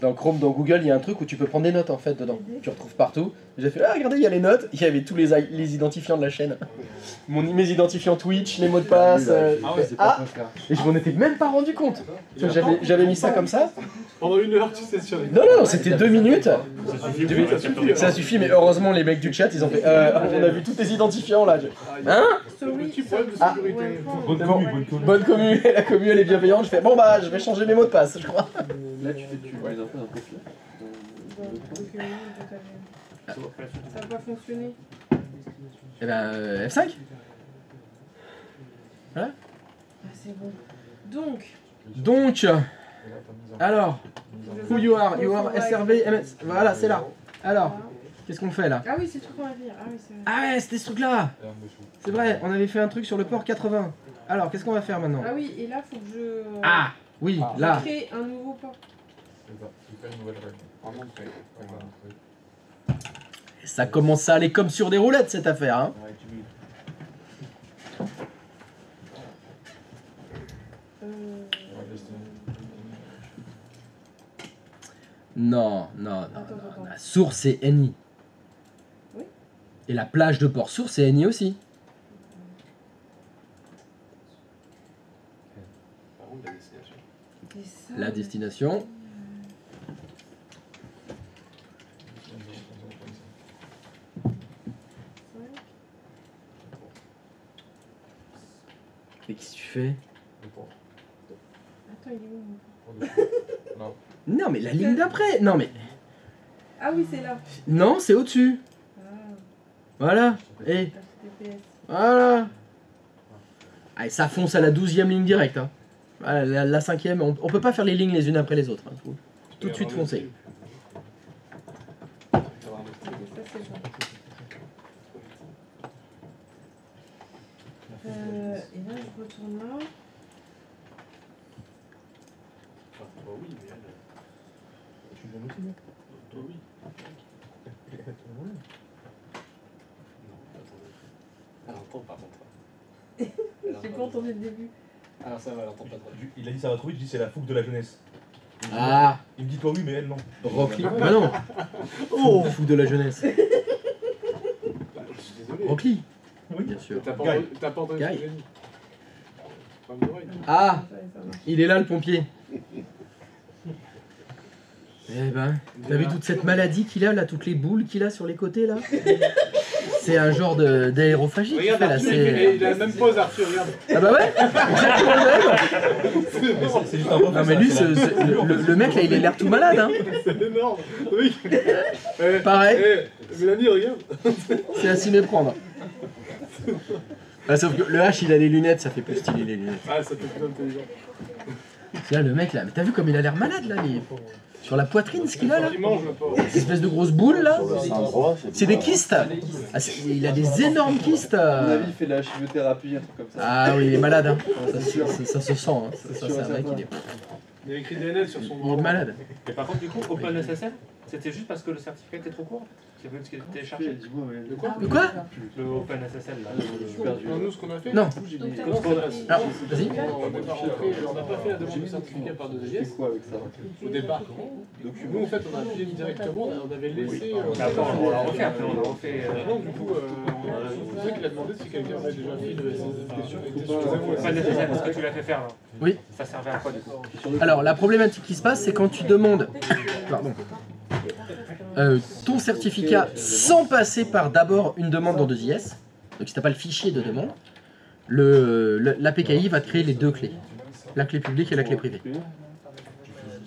Dans Chrome, dans Google, il y a un truc où tu peux prendre des notes en fait dedans. Tu retrouves partout. J'ai fait, ah regardez, il y a les notes. Il y avait tous les identifiants de la chaîne. Mes identifiants Twitch, les mots de passe. Ah ouais, c'est pas ton cas. Et je m'en étais même pas rendu compte. J'avais mis ça comme ça. Pendant une heure, tu sais, sur les. Non, c'était 2 minutes. Ça suffit, mais heureusement, les mecs du chat, ils ont fait. On a vu tous tes identifiants là. Hein? Sorry. Petit problème de Ah. sécurité. Bonne C'est bon. commu, bonne commu. Bonne commu, la commu elle est bienveillante. Je fais, bon bah, je vais changer mes mots de passe, je crois. Là, tu vois les infos d'un profil. Ça a pas fonctionné. Eh ben, F5. Ah, c'est bon. Donc, alors, who you are SRV, MS. Voilà, c'est là. Alors, qu'est-ce qu'on fait là? Ah oui, c'est le truc qu'on va faire. Ah oui, c'est vrai. Ah ouais, c'était ce truc là. C'est vrai, on avait fait un truc sur le port 80. Alors, qu'est-ce qu'on va faire maintenant? Ah oui, et là, faut que je. Ah, oui, Ah. là. Crée un nouveau port. C'est ça, tu fais une nouvelle règle. Vraiment très. Ça commence à aller comme sur des roulettes cette affaire. Hein. Ouais, tu veux. Non, non, non, Attends, non. attends. La source c'est NI. Oui. Et la plage de port source c'est NI aussi. Par contre, la destination. Et ça, La destination. Et qu'est-ce que tu fais? Attends, il est où? Non mais la ligne d'après. Non mais. Ah oui, c'est là. Non, c'est au-dessus. Ah, Voilà. Et HTTPS. voilà. Allez, ça fonce à la 12e ligne directe. Hein. Voilà, la 5e, on peut pas faire les lignes les unes après les autres. Hein. Faut tout de suite foncer. Et ça, c'est ça. Et là, je retourne là. Enfin, toi, oui, mais elle. Tu viens aussi, non? Toi, oui. Non, attendez. Elle entend par contre. J'ai pas entendu le début. Alors ça va, elle entend pas trop. Il a dit ça va trop vite, je dis c'est la fougue de la jeunesse. Ah, Il me dit toi oui, mais elle non. Rockly. Bah non. Oh, fou de la jeunesse. Je suis désolé. Rockly. Oui. Bien sûr. T'as pas Guy. entendu ce que Guy. j'ai dit. Problème d'oreille. Ah, Ça marche. il est là le pompier. Eh ben, t'as vu toute cette maladie qu'il a là, toutes les boules qu'il a sur les côtés là? C'est un genre d'aérophagie qu'il Regarde fait là. Arthur, C'est... il a la même pose Arthur, regarde. Ah bah ouais, exactement le même. Mais c'est juste un peu. Non mais lui, le mec là, il a l'air tout malade. Hein. C'est énorme. Oui. Pareil, Mélanie, regarde. c'est à s'y méprendre. Ah, sauf que le H, il a les lunettes, ça fait plus stylé les lunettes. Ah, ça fait plus intelligent. Là, le mec là, mais t'as vu comme il a l'air malade là, sur la poitrine, ce qu'il a là? Il mange le pauvre. Ces espèces de grosses boules là. Sur le sein droit, C'est des pas- kystes. Ah, il a des énormes kystes. À mon avis, il fait de la chimiothérapie, un truc comme ça. Ah oui, il est malade. Hein. Ça se sent. Hein. Ça, sûr c'est et un mec, certain. Il a écrit DNL sur son il est malade. Et par contre, du coup, OpenSSL, c'était juste parce que le certificat était trop court? C'est même ce qui était téléchargé? Dis-moi, ouais. De quoi De quoi? Le OpenSSL là. Je suis perdu. Non, nous, ce qu'on a fait. Non. du coup, j'ai mis- Donc, Non, t'as- c'est- Alors, vas-y. On n'est pas rentré, on n'a pas fait la demande de certificat par Je fais 2GS quoi avec ça? au départ. Nous, en fait, on a appelé directement, on avait laissé. Mais après, on l'a refait, après on l'a refait. Non, du coup, c'est vrai qu'il a demandé si quelqu'un avait déjà fait le SSL. OpenSSL, parce que tu l'as fait faire là. Oui. Ça servait à quoi du coup? Alors, la problématique qui se passe, c'est quand tu demandes pardon, ton certificat sans passer par d'abord une demande dans 2IS, donc si tu n'as pas le fichier de demande, l'APKI va te créer les deux clés, la clé publique et la clé privée.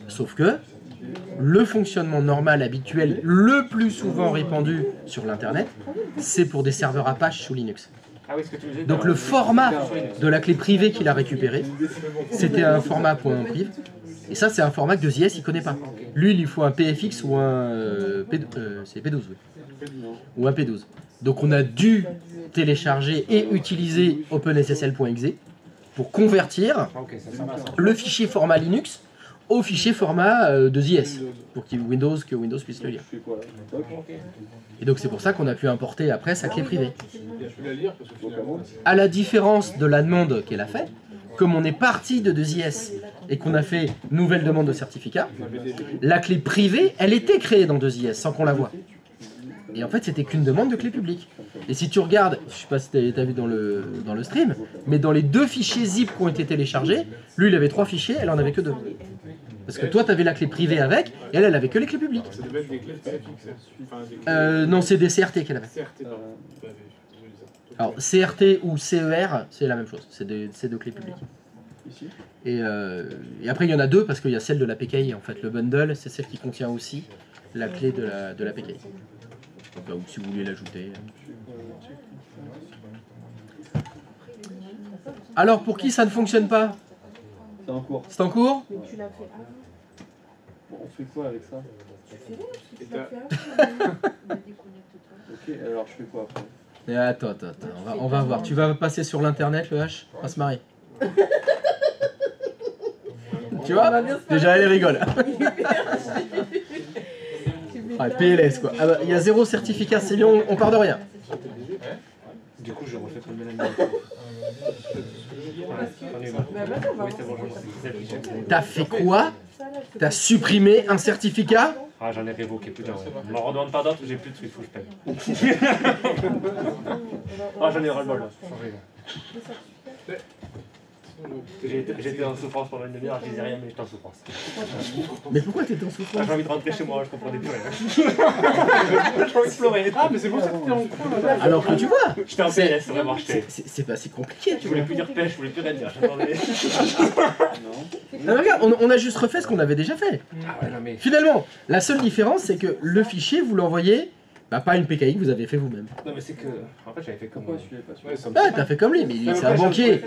Sauf que le fonctionnement normal, habituel, le plus souvent répandu sur l'Internet, c'est pour des serveurs Apache sous Linux. Ah oui, ce que tu me disais. Donc le format de la clé privée qu'il a récupéré, c'était un format .priv. Et ça, c'est un format que 2IS il connaît pas. Lui, il lui faut un PFX ou un c'est P12, oui. Ou un P12. Donc on a dû télécharger et utiliser OpenSSL.exe pour convertir Ok, ça marche. le fichier format Linux au fichier format 2IS pour que Windows puisse le lire. Je fais quoi là? Toc. Et donc c'est pour ça qu'on a pu importer après sa clé privée. Il a pu la lire parce que finalement. À la différence de la demande qu'elle a faite, comme on est parti de 2IS et qu'on a fait nouvelle demande de certificat, la clé privée, elle était créée dans 2IS sans qu'on la voie. Et en fait, c'était qu'une demande de clé publique. Et si tu regardes, je sais pas si tu as vu dans le stream, mais dans les deux fichiers zip qui ont été téléchargés, lui il avait 3 fichiers, elle en avait que 2. Parce que toi, tu avais la clé privée avec, et elle avait que les clés publiques. Ça devait être des clés de CFX. Enfin, des clés Non, c'est des CRT qu'elle avait. CRT, pardon. Alors, CRT ou CER, c'est la même chose, c'est deux clés publiques. Ici. Et après, il y en a deux, parce qu'il y a celle de la PKI, en fait. Le bundle, c'est celle qui contient aussi la clé de la PKI. Donc, si vous voulez l'ajouter. Alors, pour qui ça ne fonctionne pas? C'est en cours. C'est en cours? Mais tu l'as fait avant. Bon, on fait quoi avec ça? Tu fais rien, parce que tu l'as fait avant. Ok, alors je fais quoi après? Et attends, on va voir. Tu vas passer sur l'internet, le H? On va se marrer. Tu vois? Déjà, elle rigole. Ah, PLS quoi. Ah bah, il y a 0 certificat Célion, on part de rien. Du coup, je refais comme Mélanie. Bah, attends, on va Oui, c'est bon, voir. je vois. T'as fait quoi? T'as supprimé un certificat? Ah, j'en ai révoqué plus d'un. Ouais. Ne m'en redemande pas d'autres, j'ai plus de trucs, faut que je paye. Ah, j'en ai ras-le-bol là. Changez, là. J'ai été en souffrance pendant une demi-heure, je disais rien, mais j'étais en souffrance. Mais pourquoi t'étais en Ah, souffrance? j'ai envie de rentrer chez moi, je comprenais plus rien. J'ai envie de pleurer. Ah, mais c'est pour ça que t'es en coin là. Alors que tu vois, J'étais en PLS, vraiment, j'étais. c'est pas si compliqué, Je tu vois. voulais plus dire pêche, je voulais plus rien dire. J'attendais. Non. Non, regarde, on a juste refait ce qu'on avait déjà fait. Ah ouais, non mais. Finalement, la seule différence, c'est que le fichier, vous l'envoyez, bah pas une PKI que vous avez fait vous-même. Non mais c'est que. En fait, j'avais fait comme. Pourquoi celui-là est pas celui-là? Ouais, ça me Ah, t'as fait comme lui, mais c'est un banquier.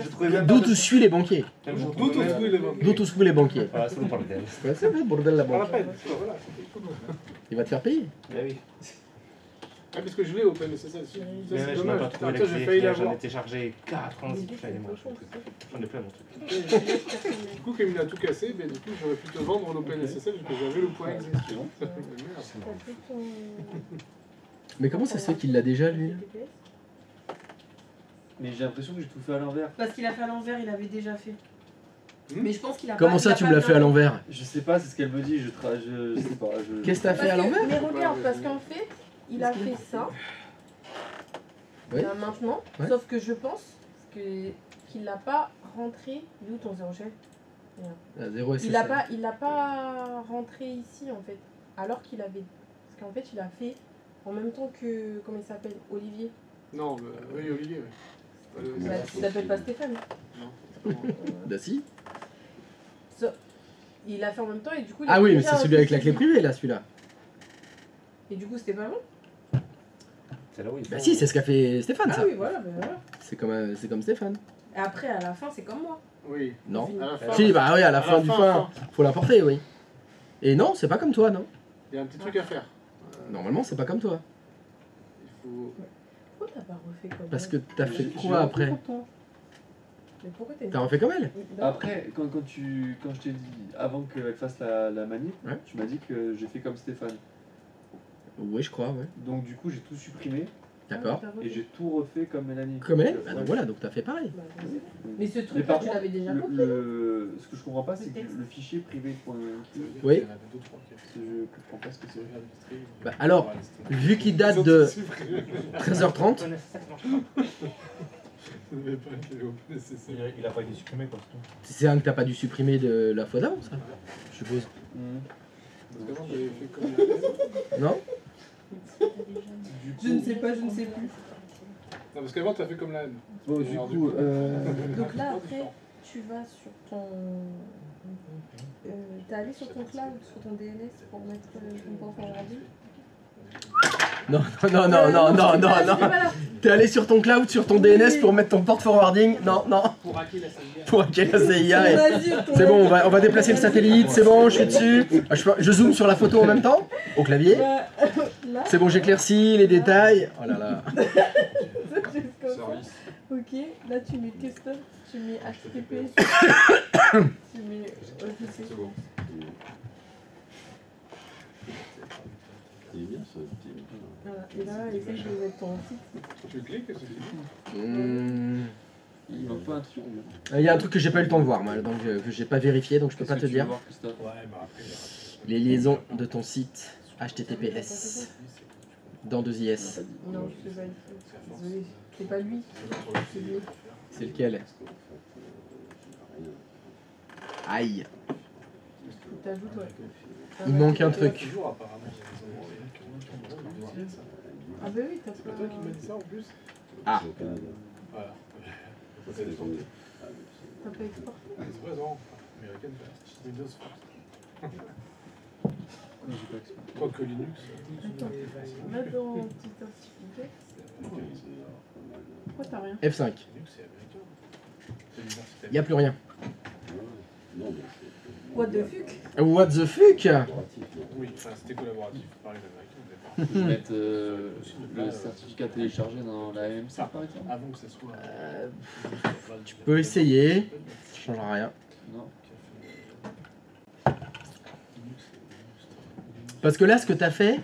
D'où tout suit les banquiers. D'où tout trouver les banques. D'où tout suit les banquiers. Voilà, c'est bon pour le DM. Ouais, c'est vrai, bordel la Pas la banque. peine. Voilà, c'était tout. Il va te faire payer. Mais oui. Ah, parce que je l'ai au PNSSL. Ça, Mais c'est je n'ai pas dommage. trouvé Putain, j'ai failli la J'en ai l'avoir. téléchargé 4 ans. J'en ai plein mon truc. Du coup, comme il a tout cassé, ben, du coup, j'aurais pu te vendre l'OpenSSL parce que j'avais le point exe. Merde. Mais comment ça se fait qu'il l'a déjà, lui? Mais j'ai l'impression que j'ai tout fait à l'envers. Parce qu'il a fait à l'envers, il avait déjà fait. Hmm. Mais je pense qu'il a Comment pas, ça, il a tu pas me l'as fait à bien l'envers? Je sais pas, c'est ce qu'elle me dit, je sais pas. Qu'est-ce que t'as Parce fait à que- l'envers? Mais regarde, parce qu'en fait, il a fait ça. Oui. Là, maintenant, Ouais. sauf que je pense qu'il l'a pas rentré. D'où ton 0G? Ah, 0 SSL. Il l'a pas rentré ici en fait. Alors qu'il avait. Parce qu'en fait, il a fait en même temps que. Comment il s'appelle? Olivier. Non, oui, Olivier, ouais. C'est pas le- Il s'appelle pas Stéphane. Non. Bah si. Il l'a fait en même temps et du coup. il Ah a oui, mais déjà c'est celui avec la clé ici. privée, là, celui-là. Et du coup, c'était pas bon? C'est là où il faut. Bah si, c'est ce qu'a fait Stéphane, Ah ça. oui, voilà, ben voilà. C'est comme Stéphane. Et après, à la fin, c'est comme moi. Oui. Non. À la fin. Si, bah oui, à la À fin la du fin, fin, faut l'apporter, oui. Et non, c'est pas comme toi, non. Il y a un petit truc à faire. Normalement, c'est pas comme toi. Il faut. Pourquoi t'as pas refait comme Parce elle que t'as fait J'ai quoi après? Mais pourquoi t'as T'as refait comme elle? Après, quand je t'ai dit, avant qu'elle fasse la manip, Ouais. tu m'as dit que j'ai fait comme Stéphane. Oui, je crois, ouais. Donc du coup, j'ai tout supprimé D'accord. et j'ai tout refait comme Mélanie. Comme elle? Bah donc voilà, donc t'as fait pareil. Mais ce Mais truc-là, par tu contre, l'avais déjà le- copié. ce que je comprends pas, c'est que le fichier privé.mp, Oui. Il y en avait deux, trois qui je comprends pas ce que c'est. Bah alors, vu qu'il date de 13h30, Il a pas été supprimé quoi, c'est tout. c'est un que t'as pas dû supprimer de la fois d'avant, ça, je suppose. Parce qu'avant, j'avais fait comme il avait. Non? Je ne sais pas, je ne sais plus. Non, parce qu'avant, t'as fait comme la haine. Bon, du coup, Donc là, après, tu vas sur ton. T'es allé sur ton cloud, sur ton DNS pour mettre ton port forwarding. Non, non, non, non, non, non, non. T'es allé sur ton cloud, sur ton DNS pour mettre ton port forwarding. Non, non. Pour hacker la CIA. Pour hacker la CIA. C'est bon, on va déplacer le satellite, c'est bon, je suis dessus. Ah, je zoome sur la photo en même temps, au clavier. Là, C'est bon, j'éclaircis les détails. Oh là là. juste comme ça. Ok, là tu mets custom, tu mets HTTP, tu mets OTC. C'est bien ça, petit. Voilà. Et là, essaye de mettre ton site. Tu cliques et c'est fini. il manque pas un truc. Il y a un truc que j'ai pas eu le temps de voir, moi, donc que j'ai pas vérifié, donc je peux Qu'est-ce pas que te tu veux dire. voir, Christophe ? Ouais, mais après, il y aura- Les liaisons de ton site HTTPS dans 2IS. Non, je sais pas, désolé, c'est pas lui, c'est lui. C'est lequel? Aïe. T'ajoutes, ouais. Il manque un truc. Toujours, apparemment. Ah bah oui, t'as C'est pas... pas toi qui m'as dit ça en plus. Ah. Au Canada. Voilà. C'est les journées. T'as pas exporté. C'est vrai, non. Américaine first. Windows first. J'ai pas expliqué. Quoique Linux. Attends, va dans petit certificat. Pourquoi t'as rien? F5. Linux, c'est américain. C'est l'université. Y a plus rien. Non, mais What the fuck? What the fuck? c'est collaboratif, non. Oui, enfin, c'était collaboratif. Pareil, l'américain au départ. Je vais mettre le certificat téléchargé dans la AMC par exemple. Avant que ça soit. Tu peux essayer. Ça changera rien. Non. Parce que là, ce que t'as fait,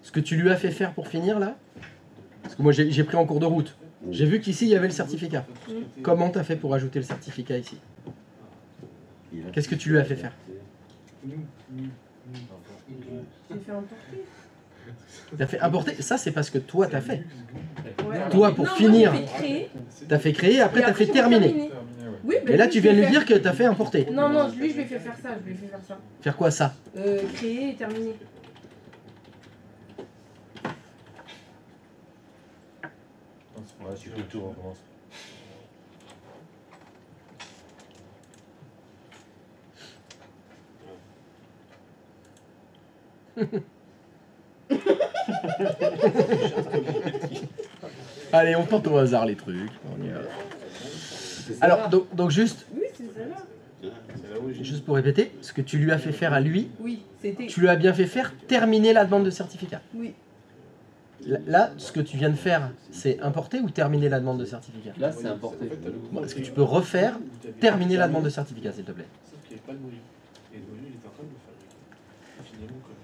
ce que tu lui as fait faire pour finir là, parce que moi j'ai pris en cours de route. J'ai vu qu'ici il y avait le certificat. Comment t'as fait pour ajouter le certificat ici? Il a Qu'est-ce que tu lui as fait faire? fait emporter. T'as fait importer. Ça, c'est parce que toi, t'as fait. Ouais. Toi, pour Non, finir, moi, j'ai fait créer. t'as fait créer, après Et t'as fait j'ai terminer. Oui, Et là, tu viens de lui dire que t'as fait importer. Non, non, lui, je lui ai fait faire ça. Je lui ai fait faire ça. Faire quoi, ça? Créer et terminer. Ouais, tu peux tout recommencer. Allez, on tente au hasard les trucs. On y va. Alors, donc juste, Oui, c'est celle-là. juste pour répéter, ce que tu lui as fait faire à lui, Oui, c'était. tu lui as bien fait faire terminer la demande de certificat. Oui. Là, ce que tu viens de faire, c'est importer ou terminer la demande de certificat? Là, c'est importé. Bon, est-ce que tu peux refaire terminer la demande de certificat, s'il te plaît? Sauf qu'il n'y avait pas de noyau. Et le noyau, il était en train de le fabriquer. Finalement, comme.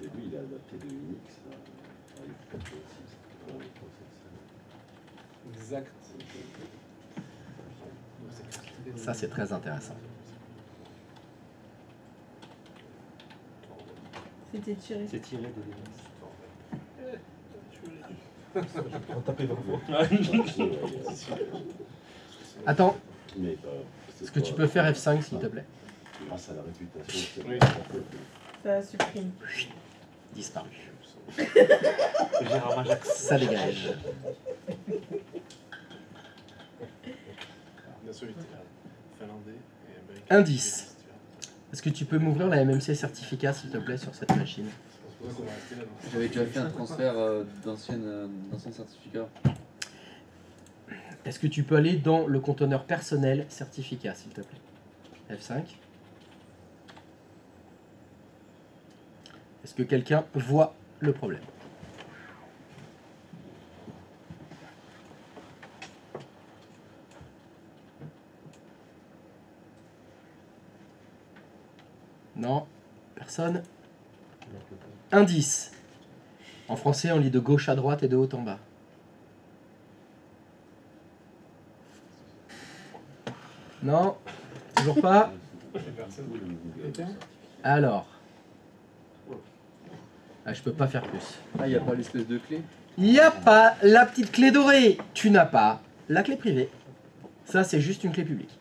Et lui, il a adapté de Unix à X86. Exact. Ça, c'est très intéressant. C'était tiré. C'est tiré de On tapait 20 fois. Attends, Mais est-ce que tu peux faire F5, s'il te plaît? grâce à la réputation, c'est Oui. Ça supprime. Disparu. Gérard Majax. Ça dégage. Bien sûr, il était finlandais. Et américain. Indice. Est-ce que tu peux m'ouvrir la MMC certificat, s'il te plaît, sur cette machine? C'est pour ça qu'on va rester là. J'avais déjà fait un transfert d'anciens certificats. Est-ce que tu peux aller dans le conteneur personnel certificat, s'il te plaît? F5. Est-ce que quelqu'un voit le problème? Non, personne. Indice. En français, on lit de gauche à droite et de haut en bas. Non, toujours pas. Alors. Ah, je peux pas faire plus. Ah, il n'y a pas l'espèce de clé? Il n'y a pas la petite clé dorée. Tu n'as pas la clé privée. Ça, c'est juste une clé publique.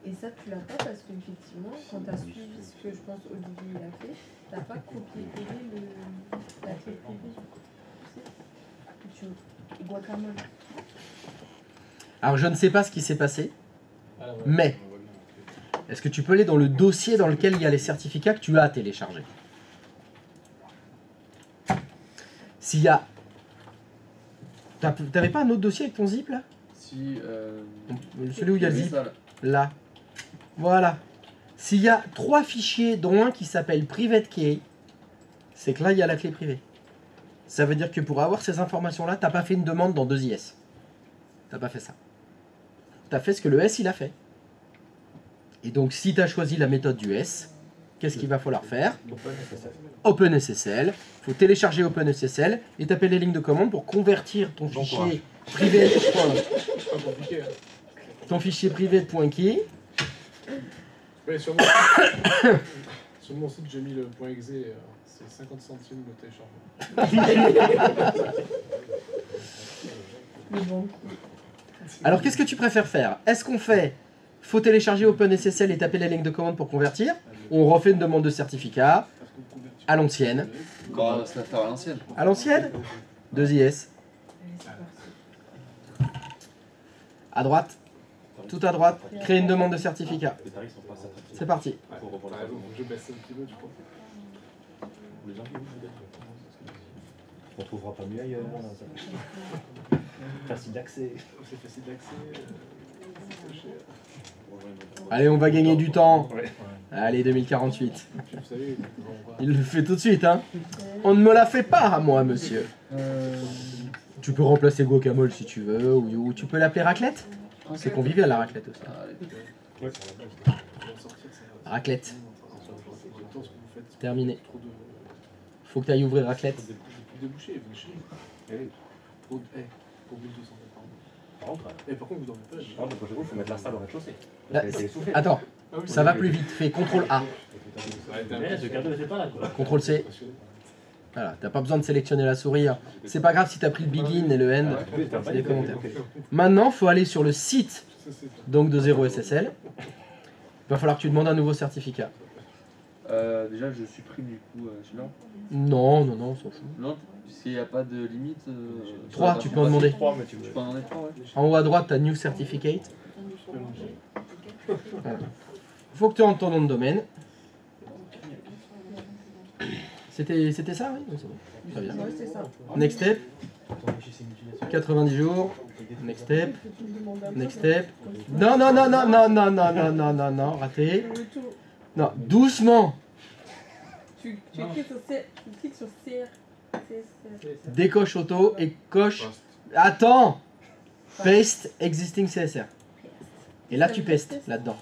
Et ça, tu l'as pas parce qu'effectivement, quand tu as suivi ce que je pense Olivier a fait, tu n'as pas copié-collé la clé privée. Tu guacamole. Alors, je ne sais pas ce qui s'est passé, Ah, ouais. mais est-ce que tu peux aller dans le dossier dans lequel il y a les certificats que tu as téléchargés? S'il y a... T'avais pas un autre dossier avec ton zip, là? Si. Celui où il y a le avait zip. ça, là. Là. Voilà. S'il y a 3 fichiers, dont un qui s'appelle Private Key, c'est que là, il y a la clé privée. Ça veut dire que pour avoir ces informations-là, t'as pas fait une demande dans 2IS. T'as pas fait ça. T'as fait ce que le S, il a fait. Et donc, si t'as choisi la méthode du S, qu'est-ce qu'il va falloir faire? OpenSSL. Il faut télécharger OpenSSL et taper les lignes de commande pour convertir ton Bon fichier privé. C'est pas compliqué. Hein. Ton fichier privé.key. Ouais, sur mon site, j'ai mis le point .exe. C'est 50 centimes le téléchargement. Mais bon. Alors, qu'est-ce que tu préfères faire? Est-ce qu'on fait faut télécharger OpenSSL et taper la ligne de commande pour convertir? Ou on refait une demande de certificat à l'ancienne? On va se la faire à l'ancienne. À l'ancienne 2IS. Allez, c'est parti. À droite. Tout à droite. Créer une demande de certificat. Les tarifs sont pas ça. C'est parti. Ouais, t'as raison, faut que je baisse un petit peu, du coup. Les gens qui on trouvera pas mieux ailleurs. Facile d'accès. C'est facile d'accès. C'est pas cher. Allez, on va gagner du temps. Ouais. Allez, 2048. Vous savez, Il le fait tout de suite, hein. On ne me la fait pas à moi, monsieur. Tu peux remplacer Guacamole si tu veux, ou tu peux l'appeler raclette. C'est convivial la raclette aussi. Allez. Raclette. Terminé. Faut que tu ailles ouvrir raclette. Déboucher, venez chez nous. Pour 1200 Par contre, Et par contre, vous dormez pas. il faut mettre la salle au rez-de-chaussée. Là, Elle était essoufflée. Attends, Ah oui, Ça va plus vite. Fais CTRL A, Mais ce cadeau n'était pas là quoi. CTRL C. Voilà, t'as pas besoin de sélectionner la souris. Hein. C'est pas grave si t'as pris le begin et le end. C'est des commentaires. Maintenant, faut aller sur le site donc de 0SSL. Il va falloir que tu demandes un nouveau certificat. Déjà, je supprime du coup celui-là. Non, non, non, on s'en fout. Non, puisqu'il n'y a pas de limite. 3, tu peux en demander. 3, mais tu Tu peux en demander 3, ouais. En haut à droite, t'as New Certificate. Voilà. Faut que tu entres ton nom de domaine. C'était ça, oui? C'est bon. Très bien. Ouais, c'est ça. Next step. 90 jours. Next step. Next step. Non, non, non, non, non, non, non, non, non, non, non, raté. Non, doucement. Tu cliques sur CR. Tu cliques sur CR. Décoche auto et coche. Attends! Paste existing CSR. Et là, tu pastes là-dedans.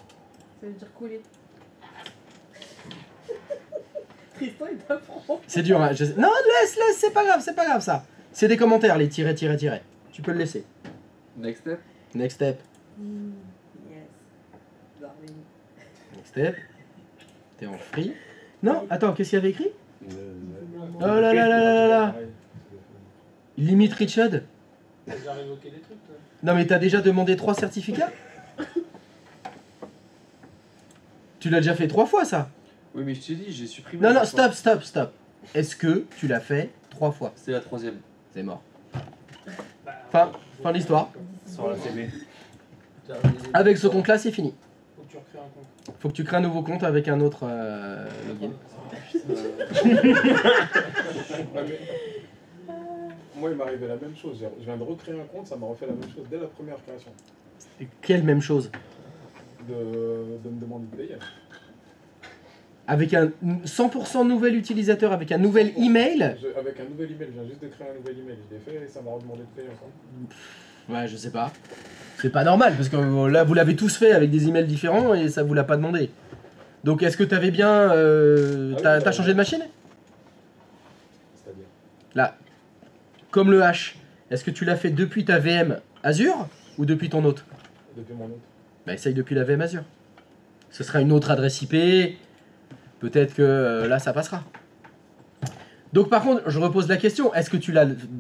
Ça veut dire coller. Tristan, il t'apprend. C'est dur, hein. Non, laisse, c'est pas grave ça. C'est des commentaires, les tirets. Tu peux le laisser. Next step. Next step. Yes. Darling. Next step. T'es en free. Non, attends, qu'est-ce qu'il y avait écrit? Oh là là là là là là. Limit Richard. T'as déjà révoqué des trucs, toi? Non mais t'as déjà demandé 3 certificats? Tu l'as déjà fait 3 fois ça? Oui, mais je t'ai dit, j'ai supprimé. Non, non, la fois. stop. Est-ce que tu l'as fait 3 fois? C'est la 3ème. C'est mort. Fin de l'histoire. Sur la CB. Avec ce compte là, c'est fini. Faut que tu recrées un compte. Faut que tu crées un nouveau compte avec un autre login. Ouais, mais... Moi, il m'est arrivé la même chose. Je viens de recréer un compte, ça m'a refait la même chose dès la première création. Quelle même chose? De me demander de payer. Avec un 100% nouvel utilisateur, avec un nouvel email? Avec un nouvel email, je viens juste de créer un nouvel email. Je l'ai fait et ça m'a redemandé de payer encore. Ouais, je sais pas. C'est pas normal parce que là, vous l'avez tous fait avec des emails différents et ça vous l'a pas demandé. Donc, est-ce que t'avais bien. T'as changé de machine? C'est-à-dire Là, comme le H, est-ce que tu l'as fait depuis ta VM Azure ou depuis ton autre? depuis mon autre. Bah, essaye depuis la VM Azure. Ce sera une autre adresse IP. Peut-être que là, ça passera. Donc, par contre, je repose la question. Est-ce que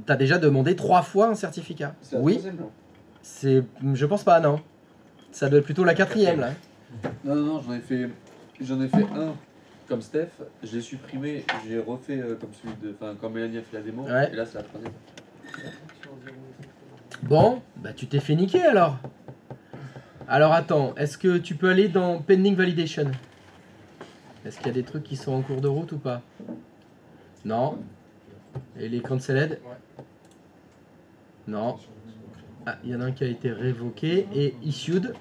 t'as déjà demandé 3 fois un certificat? C'est la Oui. 3ème, là. Je pense pas, non. Ça doit être plutôt la 4ème, là. Non, non, non, j'en ai fait un comme Steph, je l'ai supprimé, j'ai refait comme celui de. Enfin, quand Mélanie a fait la démo, Ouais. et là c'est la 3ème. Bon, bah tu t'es fait niquer alors. Alors attends, est-ce que tu peux aller dans Pending Validation? Est-ce qu'il y a des trucs qui sont en cours de route ou pas? Non. Et les Cancelled? Non. Ah, il y en a un qui a été révoqué et Issued.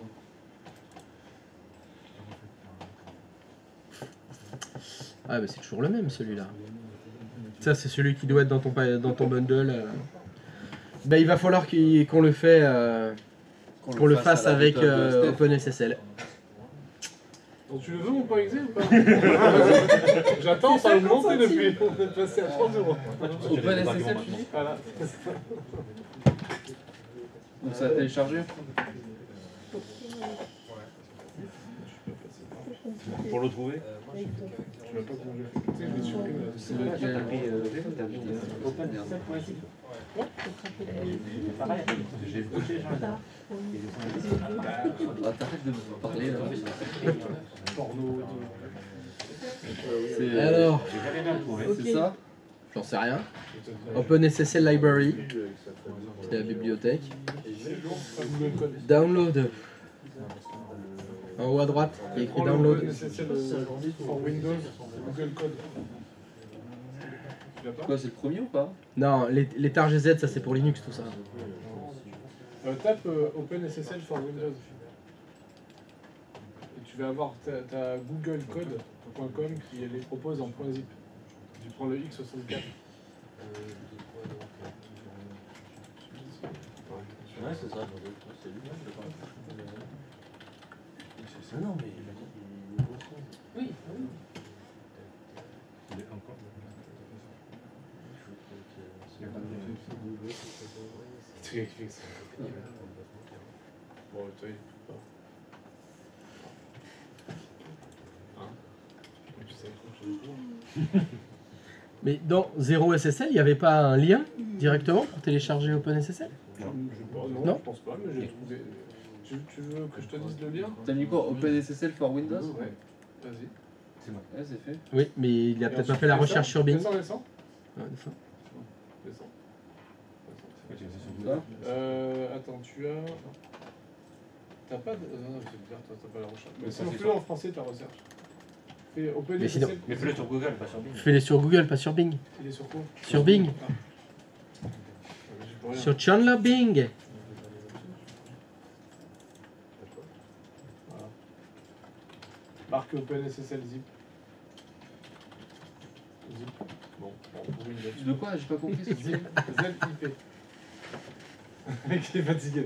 Ah bah c'est toujours le même celui-là. Ça c'est celui qui doit être dans ton bundle. Bah il va falloir qu'on le fait qu'on le fasse à la avec méthode de Steph. OpenSSL. Donc tu le veux mon point exe ou pas? J'attends, ça a augmenté depuis. On est passé à 3 euros. OpenSSL, tu dis? Voilà. Donc ça a téléchargé. Pour le trouver. Je vois pas comment je fais. Tu sais, je l'ai supprimé. C'est lequel J'ai Ah, t'arrêtes de me parler là. Porno. C'est Alors, c'est ça? j'en sais rien. OpenSSL Library, c'est la bibliothèque. Download. En haut à droite, il y a écrit download. For Windows, Google Code. Tu l'as pas? Quoi, c'est le premier ou pas? Non, les tar GZ, ça c'est pour Linux tout ça. Tape OpenSSL for Windows. Et tu vas avoir ta googlecode.com qui les propose en .zip. Tu prends le x64. Ouais, c'est ça. C'est lui, je crois. Non, mais il m'a dit qu'il est au oui, oui. Il est encore. Tu expliques ça. Bon, toi, il peut pas. Mais dans 0 SSL, il n'y avait pas un lien directement pour télécharger OpenSSL? Non, Non. je pense pas, mais j'ai trouvé. Tu veux que je te dise le lien? T'as mis quoi? OpenSSL for Windows? Ouais, vas-y. Ouais, c'est fait. Oui, mais il a Et peut-être pas ensuite, fait la descends, recherche sur Bing. Descends. Ouais, descends. Attends, tu as. T'as pas de. Non, c'est bizarre, toi, t'as pas la recherche. Mais Mais sinon, ça, c'est fais-le en français ta recherche. Fais Mais OpenSSL. sinon- Mais fais-le sur Google, pas sur Bing. Fais-les sur Google, pas sur Bing. Il est sur quoi? Sur Bing. Ah. J'ai pas rien. Sur Chandler Bing. Voilà. Marque OpenSSL zip. Zip. Bon, on trouve une date. De quoi? J'ai pas compris ce que tu dis. ZIP. Le mec il est fatigué.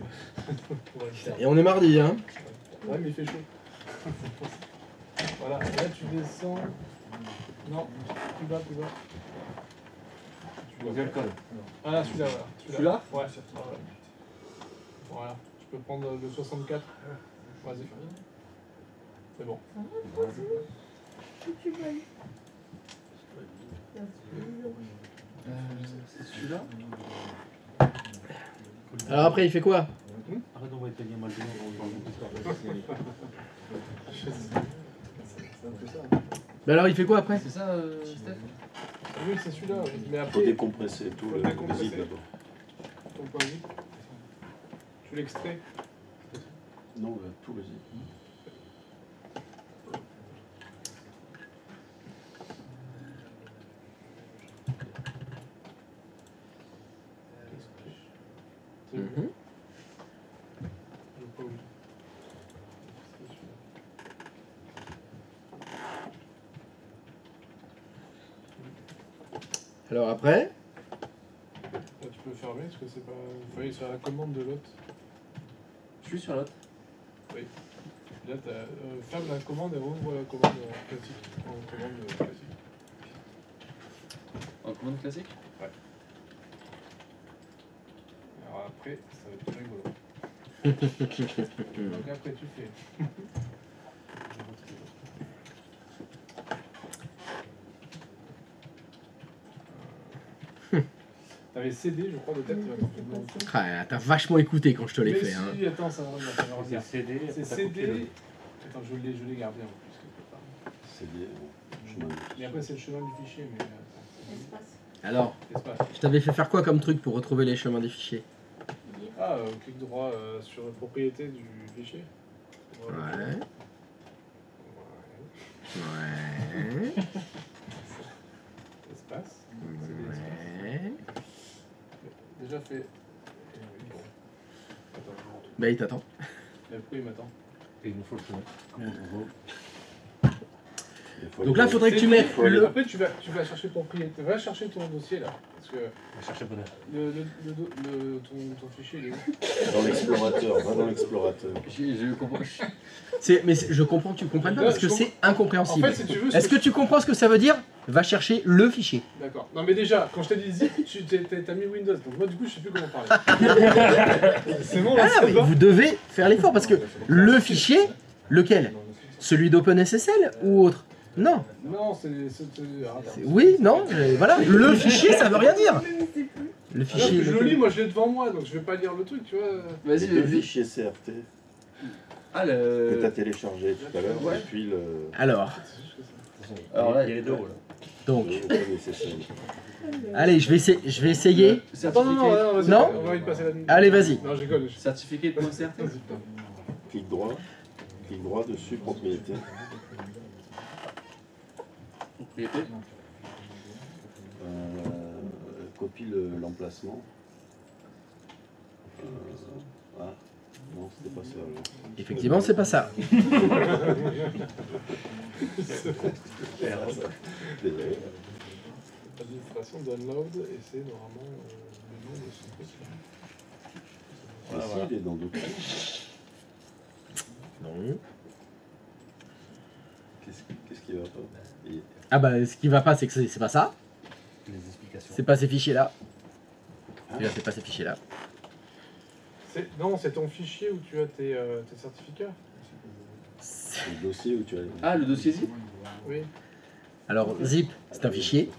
Et on est mardi, hein. Ouais, mais il fait chaud. Voilà, là tu descends. Non, plus bas. Google Code. Ah là, celui-là, voilà. Celui-là? Ouais. Voilà, je peux prendre le 64. Vas-y. C'est bon. C'est celui-là? Alors après, il fait quoi? Arrête d'envoyer tes liens mal dans le C'est un peu ça. Bah alors, il fait quoi après? C'est ça, Steph? Oui, c'est celui-là. Oui. Mais Faut après, décompresser tout Faut le décompresser. zip d'abord. ton point zip. Tu l'extrais. Non, tout le zip. C'est bon. Mhm. Je vois pas où. C'est celui-là. Alors après? Là, tu peux fermer parce que c'est pas. Il faut aller sur la commande de l'autre. Je suis sur l'autre. Là, ferme la commande et rouvre la commande classique. En commande classique. En commande classique? Alors après, ça va être plus rigolo. Donc après, tu fais. T'avais CD, je crois, de tête. Ah, t'as vachement écouté quand je te l'ai fait. Hein. Si, attends, ça va revenir. Ça va C'est revenir. CD. C'est après, t'as copié CD. Attends, je l'ai gardé en plus quelque part. C'est lié au chemin de Mais après, c'est le chemin du fichier. Mais attends, Espace. Alors, espace. je t'avais fait faire quoi comme truc pour retrouver les chemins des fichiers? Ah, clic droit sur propriété du fichier. Voilà. Ouais. Ouais. Ouais. Espace. Ouais. Déjà fait. Bon. Attends, je rentre. Bah, il t'attend. Mais pourquoi il m'attend? Et il nous faut le chemin. Comment on va? Il faut Donc là, aller- faudrait que tu mettes le. Après, tu vas chercher propriété. Va chercher ton dossier là. Parce que On va chercher bonheur. ton fichier il est où? Dans l'explorateur, va dans l'explorateur. J'ai eu compris. Je comprends que tu comprennes pas parce que c'est En incompréhensible. fait, si tu veux. Est-ce que tu comprends ce que ça veut dire? Va chercher le fichier. D'accord. Non, mais déjà, quand je t'ai dit zip, t'as mis Windows. Donc moi, du coup, je sais plus comment parler. C'est bon là, Ah c'est oui, bon. vous devez faire l'effort parce que le fichier, lequel? Celui d'OpenSSL ou autre? Non. Non, c'est. Oui, non, voilà. Le fichier, ça veut rien dire. Le Alors fichier. que je le lequel- lis, moi je l'ai devant moi, donc je vais pas lire le truc, tu vois. Vas-y, Le vas-y. fichier CRT Ah, que tu as le. téléchargé tout à l'heure, Ouais. et puis le Alors, C'est juste que ça. Alors là, il y a les deux rôles. donc, OpenSSL. allez, je vais essayer. Attends, non, vas-y, Non. on va y passer la nuit. Allez, vas-y. Non, je rigole. Certificat de concert. Clic droit dessus, propriété. Propriété. Copie l'emplacement. Ah, non, c'était pas ça. alors. Effectivement, c'est pas ça. Désolé. Administration download, et c'est normalement le nom de ce truc. Ah, si, il est dans d'autres. Non. Qu'est-ce qui va pas? Ah bah, ce qui va pas, c'est que c'est pas ça. Les explications. C'est pas ces fichiers-là. Ah. Déjà, c'est pas ces fichiers-là. Non, c'est ton fichier où tu as tes certificats. Le dossier où tu as. Ah, le dossier zip. Oui. Alors, zip, c'est un fichier,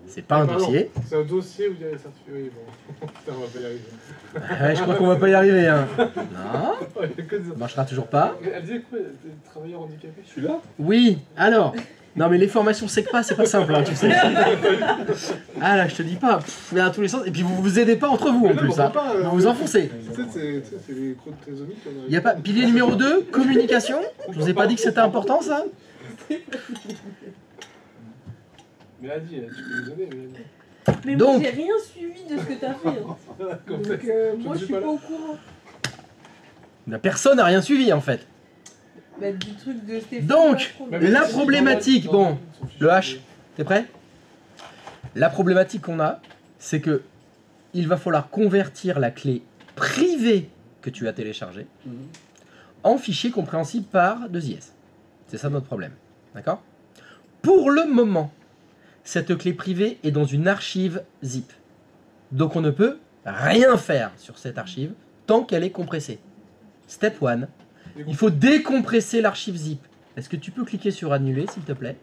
c'est pas un Pardon. dossier. C'est un dossier où il y a les certificats. Oui, bon. Putain, on va pas y arriver. Ouais, je crois qu'on va pas y arriver. Hein. Non, Oh, il y a que des- ça marchera toujours pas. Elle disait quoi? Des travailleurs handicapés? Celui-là Oui, alors. Non, mais les formations SECPA, c'est pas simple, hein, tu sais. Ah là, je te dis pas, pff, il y a dans tous les sens. Et puis vous vous aidez pas entre vous en Mais non, plus. mais on Hein. peut pas, Vous vous enfoncez. Tu sais, c'est les codes trisomiques qu'on a. Il y a pas. Pilier numéro 2, communication. Je vous ai pas dit que c'était important ça. Mais elle a dit, tu peux nous aider, mais elle a dit. Mais Donc- moi, j'ai rien suivi de ce que t'as fait. Hein. D'accord, Donc, je moi, ne je suis suis pas pas là. au courant. La personne n'a rien suivi en fait. Bah, du truc de Stéphane. Donc, Macron. Mais la si, problématique, dans bon, son fichier le H. T'es prêt? La problématique qu'on a, c'est que il va falloir convertir la clé privée que tu as téléchargée en fichier compréhensible par 2IS. C'est ça notre problème. D'accord? Pour le moment, cette clé privée est dans une archive zip. Donc on ne peut rien faire sur cette archive tant qu'elle est compressée. Step 1, il faut décompresser l'archive zip. Est-ce que tu peux cliquer sur annuler s'il te plaît?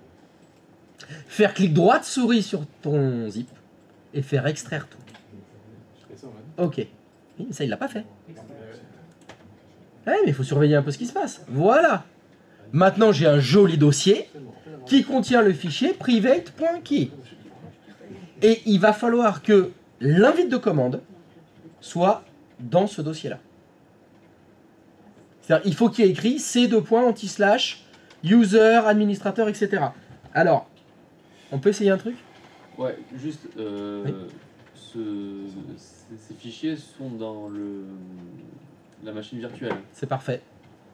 Faire clic droit de souris sur ton zip et faire extraire tout. Je fais ça, ouais. Ok. Oui, ça il l'a pas fait. Ouais, mais il faut surveiller un peu ce qui se passe. Voilà. Maintenant j'ai un joli dossier qui contient le fichier private.key. Et il va falloir que l'invite de commande soit dans ce dossier-là. C'est-à-dire, il faut qu'il y ait écrit c2.anti/, user, administrateur, etc. Alors, on peut essayer un truc? Ouais, juste, Oui. ces fichiers sont dans la machine virtuelle. C'est parfait.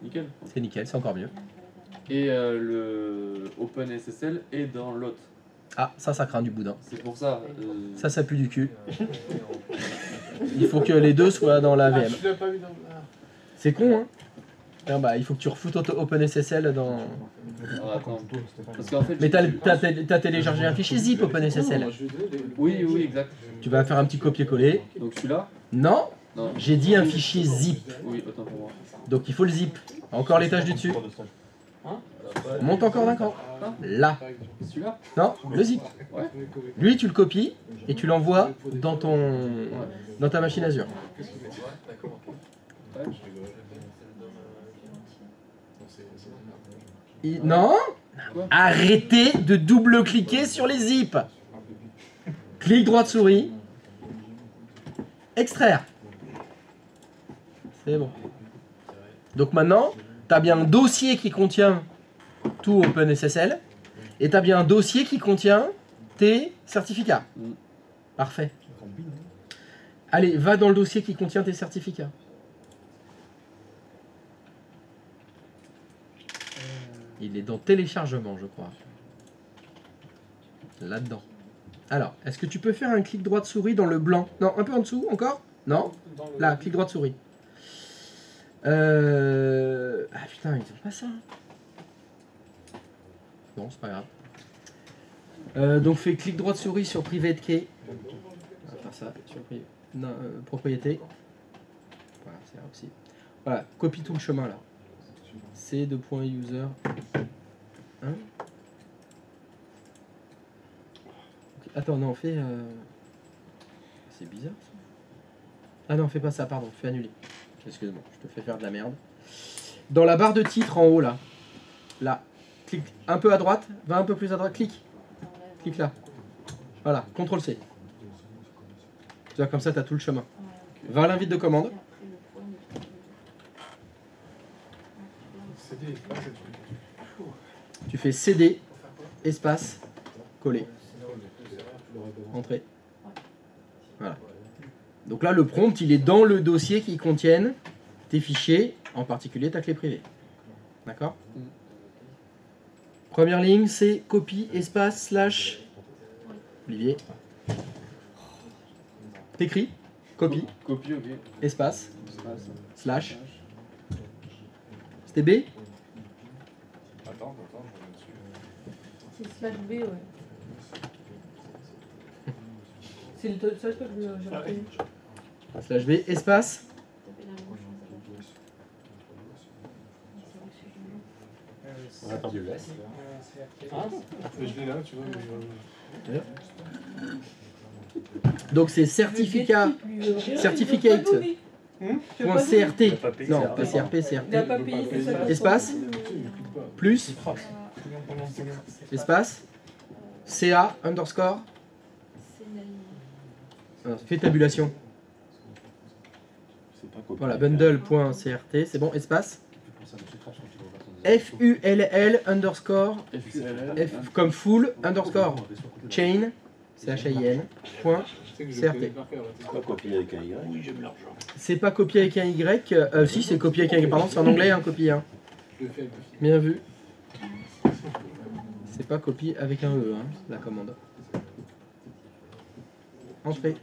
Nickel. C'est nickel, c'est encore mieux. Et le OpenSSL est dans l'autre. Ah, ça craint du boudin. C'est pour ça. Ça pue du cul. Il faut que les deux soient dans la Ah, VM. tu l'as pas mis dans. Ah. C'est con, hein? Non, bah, il faut que tu refoutes OpenSSL dans... Ah, attends. Parce qu'en fait. Mais t'as téléchargé un fichier zip OpenSSL. Moi, je lui ai donné les- Oui, oui, exact. Tu vas faire un petit copier-coller. Donc celui-là. Non, Non. j'ai dit un fichier zip. Oui, autant pour moi. Donc il faut le zip. Encore l'étage du dessus. Monte encore d'un cran. Là. Celui-là. Non, le zip. Lui, tu le copies et tu l'envoies dans ta machine Azure. Ouais. Non. Quoi? Arrêtez de double-cliquer sur les zips. Clic droit de souris. Extraire. C'est bon. Donc maintenant, tu as bien un dossier qui contient tout OpenSSL et tu as bien un dossier qui contient tes certificats. Mm. Parfait. Allez, va dans le dossier qui contient tes certificats. Il est dans téléchargement, je crois. Là-dedans. Alors, est-ce que tu peux faire un clic droit de souris dans le blanc? Non, un peu en dessous, encore? Non? Là, clic droit de souris. Ah putain, ils ont pas ça. Bon, c'est pas grave. Donc fais clic droit de souris sur Private Key. On va faire ça sur propriété. Voilà, c'est là aussi. Voilà, copie tout le chemin là. C .user. Hein? Attends, non, fais. C'est bizarre ça. Ah non, fais pas ça, pardon, fais annuler. Excuse-moi, je te fais faire de la merde. Dans la barre de titre en haut là. Là. Clique un peu à droite, va un peu plus à droite, clique. Clique là. Voilà, CTRL C. Tu vois, comme ça, tu as tout le chemin. Va à l'invite de commande. CD, ah, c'est du- Tu fais CD, espace, coller. Entrée. Voilà. Donc là, le prompt, il est dans le dossier qui contienne tes fichiers, en particulier ta clé privée. D'accord? Première ligne, c'est copie, espace, slash. Olivier. T'écris, copie, Copie, ok. espace, Espace. slash. C'était B? Attends, je reviens dessus. C'est slash B, ouais. C'est le seul que j'ai retenu. Slash B, espace. On a perdu le S. Ah, mais je l'ai là, tu vois. Mais Donc c'est certificat, certificate. Point CRT. Non, pas CRP, Il n'a CRT. pas payé, c'est ça. Espace, plus, espace, CA, underscore. Fais tabulation. C'est pas copié. Voilà, bundle.crt, c'est bon, espace. FULL underscore, F comme full, underscore, chain, CHAIN, point, tu sais que je CRT. connais par cœur, là, t'es C'est pas copié avec un Y. C'est pas copié avec un Y, si c'est copié avec un Y, pardon, c'est en anglais, un copié, hein. Je le fais avec le fil. Bien vu. C'est pas copié avec un E, hein, la commande. Entrée.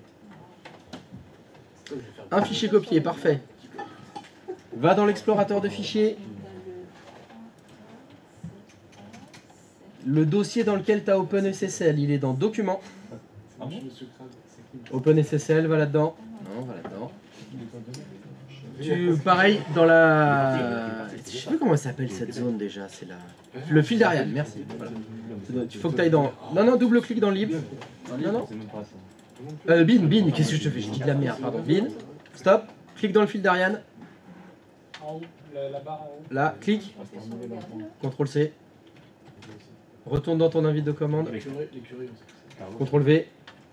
Un fichier copié, parfait. Va dans l'explorateur de fichiers. Le dossier dans lequel tu as OpenSSL, il est dans Documents. Ah bon? Je me suis crade, c'est qui OpenSSL, va là-dedans. Non, va là-dedans. Pareil, dans la... Je sais plus comment elle s'appelle cette zone déjà, c'est la... Le fil d'Ariane, merci. Voilà. Il faut que tu ailles dans... Non, double-clic dans Lib. Non. C'est même pas ça. Bin, qu'est-ce que je te fais? Je dis de la merde, pardon. Bin, stop, clique dans le fil d'Ariane. En haut, la barre en haut. Là, clique, CTRL-C. Retourne dans ton invite de commande. L'écurie, CTRL-V.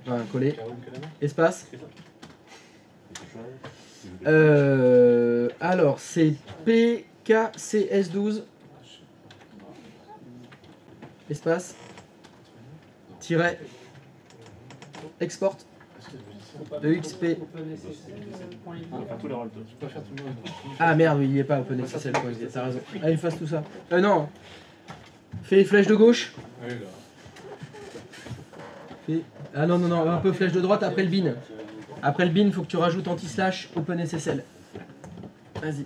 Voilà, coller. Espace. Alors, c'est PKCS12. Espace. Tiret. Export. EXP. Faire tous les rôles. Je peux pas faire tout le monde. Ah merde, oui, il n'y est pas OpenSSL. T'as raison. Allez, efface tout ça. Non. Fais flèche de gauche. Allez là. Ah non, un peu flèche de droite après le bin. Après le bin, il faut que tu rajoutes anti-slash OpenSSL. Vas-y.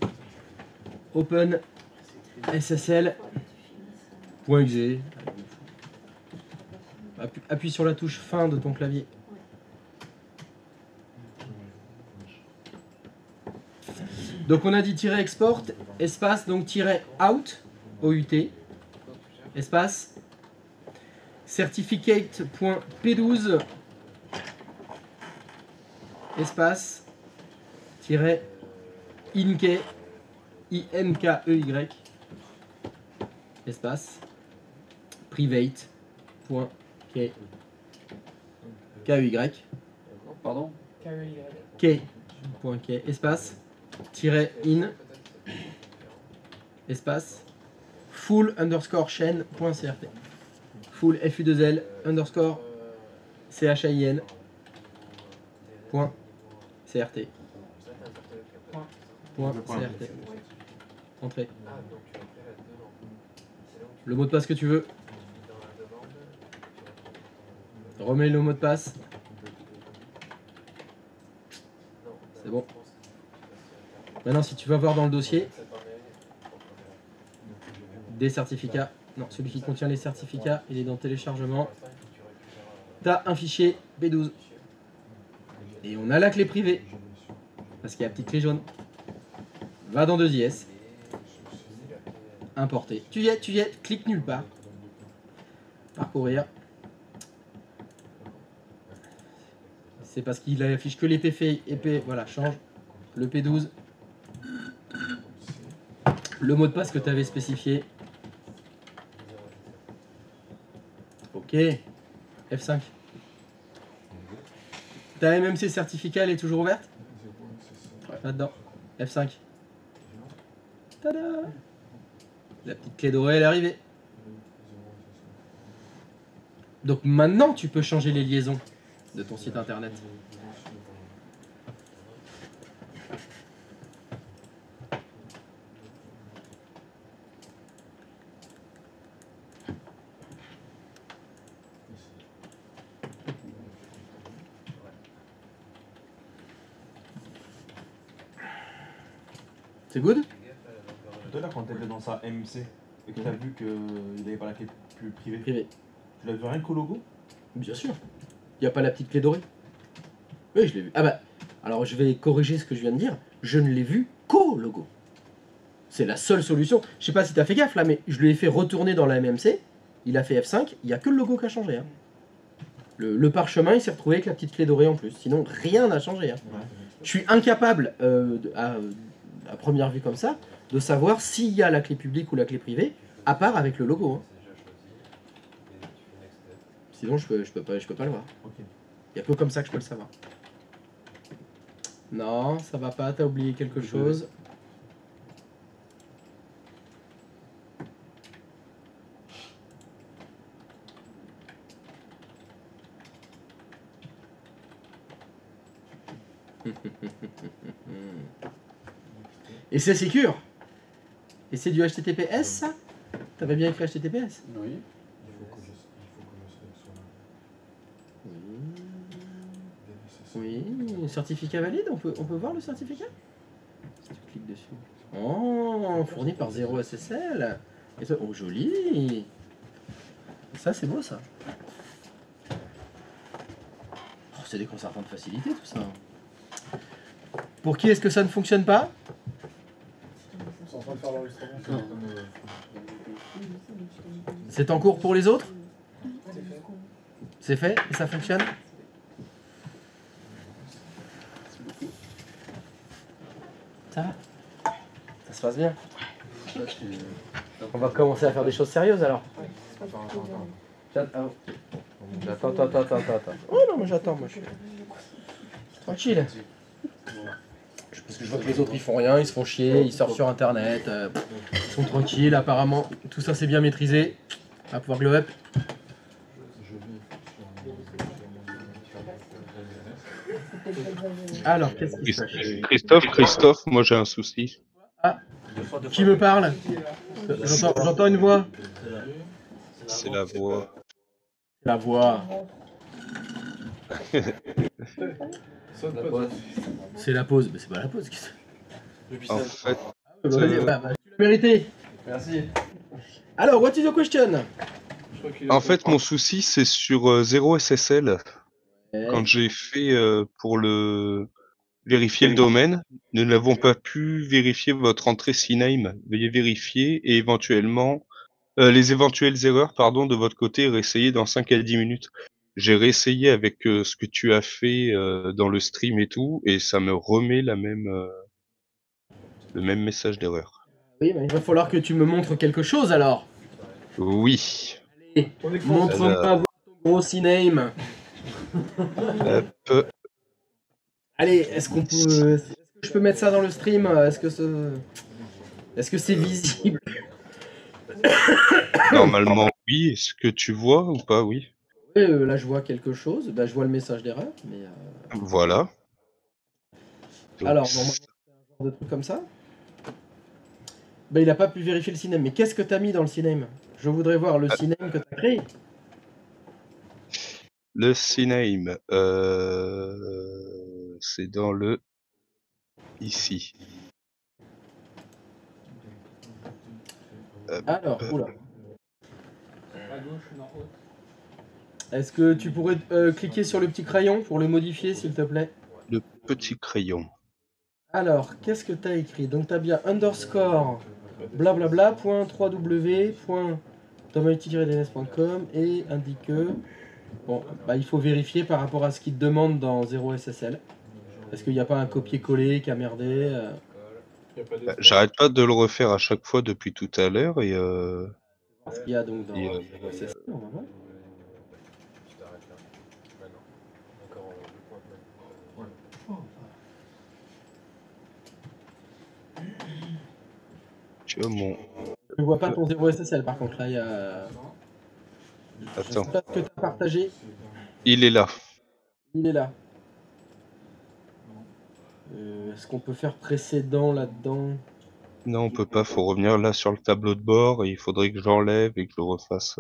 OpenSSL. .exe. Appuie sur la touche fin de ton clavier. Donc on a dit tiret export, espace, donc tiret out, OUT, espace, certificate.p12, espace, tiret INKEY, INKEY, espace, private.key, KEY, Pardon? K.key, espace, tiret in, espace, full underscore chain.crt, full FU2L underscore CHAIN point CRT. Point CRT. Entrée. Le mot de passe que tu veux. Remets le mot de passe. C'est bon. Maintenant, si tu vas voir dans le dossier, des certificats, non, celui qui contient les certificats, il est dans téléchargement. Tu as un fichier B12. Et on a la clé privée, parce qu'il y a la petite clé jaune. Va dans 2IS. Importer. Tu y es, clique nulle part. Parcourir. C'est parce qu'il affiche que les PFI et P. Voilà, change. Le P12. Le mot de passe que tu avais spécifié. Ok. F5. Ta MMC certificat, elle est toujours ouverte? Là-dedans. F5. Tada! La petite clé dorée, elle est arrivée. Donc maintenant, tu peux changer les liaisons de ton site internet. C'est good? Tout à l'heure, quand tu étais dans sa MC et que tu as vu qu'il n'avait pas la clé plus privée, Privé. tu l'as vu rien qu'au logo? Bien sûr. Il n'y a pas la petite clé dorée? Oui, je l'ai vu. Ah bah, alors je vais corriger ce que je viens de dire. Je ne l'ai vu qu'au logo. C'est la seule solution. Je sais pas si tu as fait gaffe là, mais je lui ai fait retourner dans la MMC. Il a fait F5. Il n'y a que le logo qui a changé. Hein. Le parchemin, il s'est retrouvé avec la petite clé dorée en plus. Sinon, rien n'a changé. Hein. Je suis incapable, à première vue comme ça, de savoir s'il y a la clé publique ou la clé privée, à part avec le logo. Hein. Sinon, je peux pas le voir. Il n'y a que comme ça que je peux le savoir. Non, ça va pas, t'as oublié quelque chose. Et c'est secure. Et c'est du HTTPS ça? T'avais bien écrit HTTPS? Oui. Oui, certificat valide, on peut voir le certificat? Si tu cliques dessus. Oh, fourni par 0SSL. Et ça, oh, joli. Ça, c'est beau, ça. Oh, c'est déconcertant de facilité, tout ça. Pour qui est-ce que ça ne fonctionne pas? Ils sont en train de faire l'enregistrement. C'est en cours pour les autres? C'est fait. C'est fait et ça fonctionne? Ça va? Ça se passe bien? On va commencer à faire des choses sérieuses alors. Attends. Oh non, moi j'attends, moi je suis tranquille. Parce que je vois que les autres ils font rien, ils se font chier, ils sortent sur internet, ils sont tranquilles, apparemment tout ça c'est bien maîtrisé. On va pouvoir glow up. Alors, qu'est-ce qui se passe? Christophe, moi j'ai un souci. Ah, qui me parle? J'entends une voix. C'est la voix. La voix. C'est la pause, mais c'est pas la pause. En fait, Vas-y, bah, tu l'as mérité. Merci. Alors, what is the question? mon souci c'est sur 0SSL. Quand j'ai fait pour vérifier le domaine, nous n'avons pas pu vérifier votre entrée CNAME. Veuillez vérifier et éventuellement les éventuelles erreurs de votre côté et réessayer dans 5 à 10 minutes. J'ai réessayé avec ce que tu as fait dans le stream et tout, et ça me remet le même message d'erreur. Oui, mais il va falloir que tu me montres quelque chose alors. Oui. Allez, montre-moi ton gros C-name. Allez, est-ce que je peux mettre ça dans le stream? Est-ce que c'est visible? Normalement, oui. Est-ce que tu vois ou pas? Oui. Oui, là je vois quelque chose. Bah, je vois le message d'erreur, mais. Voilà. Donc, alors, normalement, c'est un genre de truc comme ça. Bah, il a pas pu vérifier le CNAME. Mais qu'est-ce que t'as mis dans le CNAME? Je voudrais voir le CNAME que t'as créé. Le CNAME, c'est dans le ici. Alors, oula. Est-ce que tu pourrais cliquer sur le petit crayon pour le modifier, s'il te plaît? Le petit crayon. Alors, qu'est-ce que tu as écrit? Donc, tu as bien underscore blablabla .www.domaiti-dns.com et indique que bon, bah, il faut vérifier par rapport à ce qu'il te demande dans 0SSL. Est-ce qu'il n'y a pas un copier-coller qui a merdé? J'arrête pas de le refaire à chaque fois depuis tout à l'heure et Ce qu'il y a donc dans 0SSL, on va voir. tu vois mon. Je ne vois pas ton 0SSL par contre, là il y a. Attends. Je sais pas ce que tu as partagé. Il est là. Il est là. Est-ce qu'on peut faire précédent là-dedans? Non, on peut pas, faut revenir là sur le tableau de bord et il faudrait que j'enlève et que je le refasse.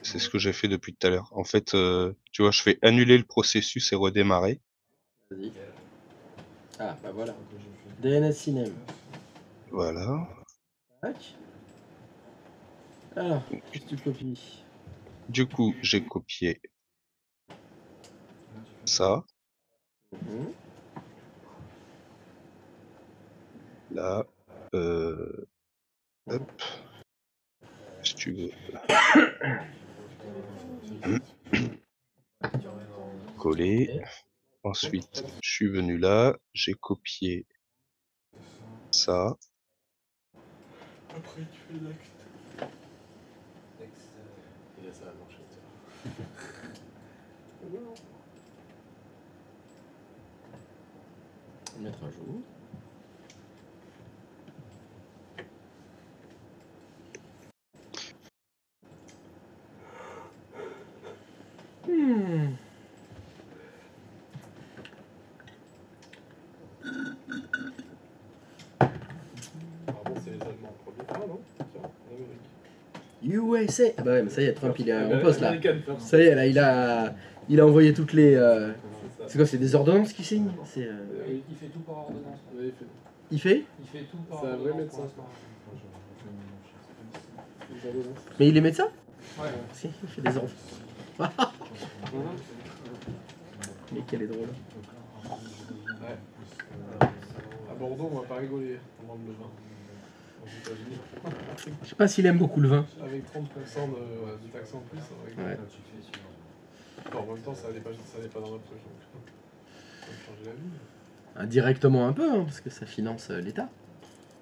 C'est ce que j'ai fait depuis tout à l'heure. En fait, tu vois, je fais annuler le processus et redémarrer. Vas-y. Ah, bah voilà. DNS CNAME. Voilà. Tac. Alors, qu'est-ce que tu copies? Du coup, j'ai copié ça. Là. Hop. Si tu veux. Coller. Ensuite, je suis venu là, j'ai copié ça. Après, tu fais next. Et là, ça va marcher. Mettre à jour. Apparemment, c'est les Allemands en premier. Ah non, tiens, en Amérique. USA. Ah bah ouais, mais ça y est, Trump il est en American poste là. first. Ça y est, là il a envoyé toutes les. C'est ça. C'est quoi, c'est des ordonnances qu'il signe? C'est. Il fait tout par ordonnance. Ouais, Il fait? Il fait tout par C'est un vrai ordonnance. médecin. Les ordonnances. Mais il est médecin? Ouais. Si, il fait des enfants. Mais quel est drôle. Ouais. À Bordeaux, on va pas rigoler en vente de vin. Aux États-Unis. Je sais pas s'il aime beaucoup le vin. Avec 30% de taxes en plus, on va rigoler. Ouais. Bon, en même temps, ça n'est pas dans notre truc. Donc, ça va changer la vie. Indirectement un peu, hein, parce que ça finance l'État.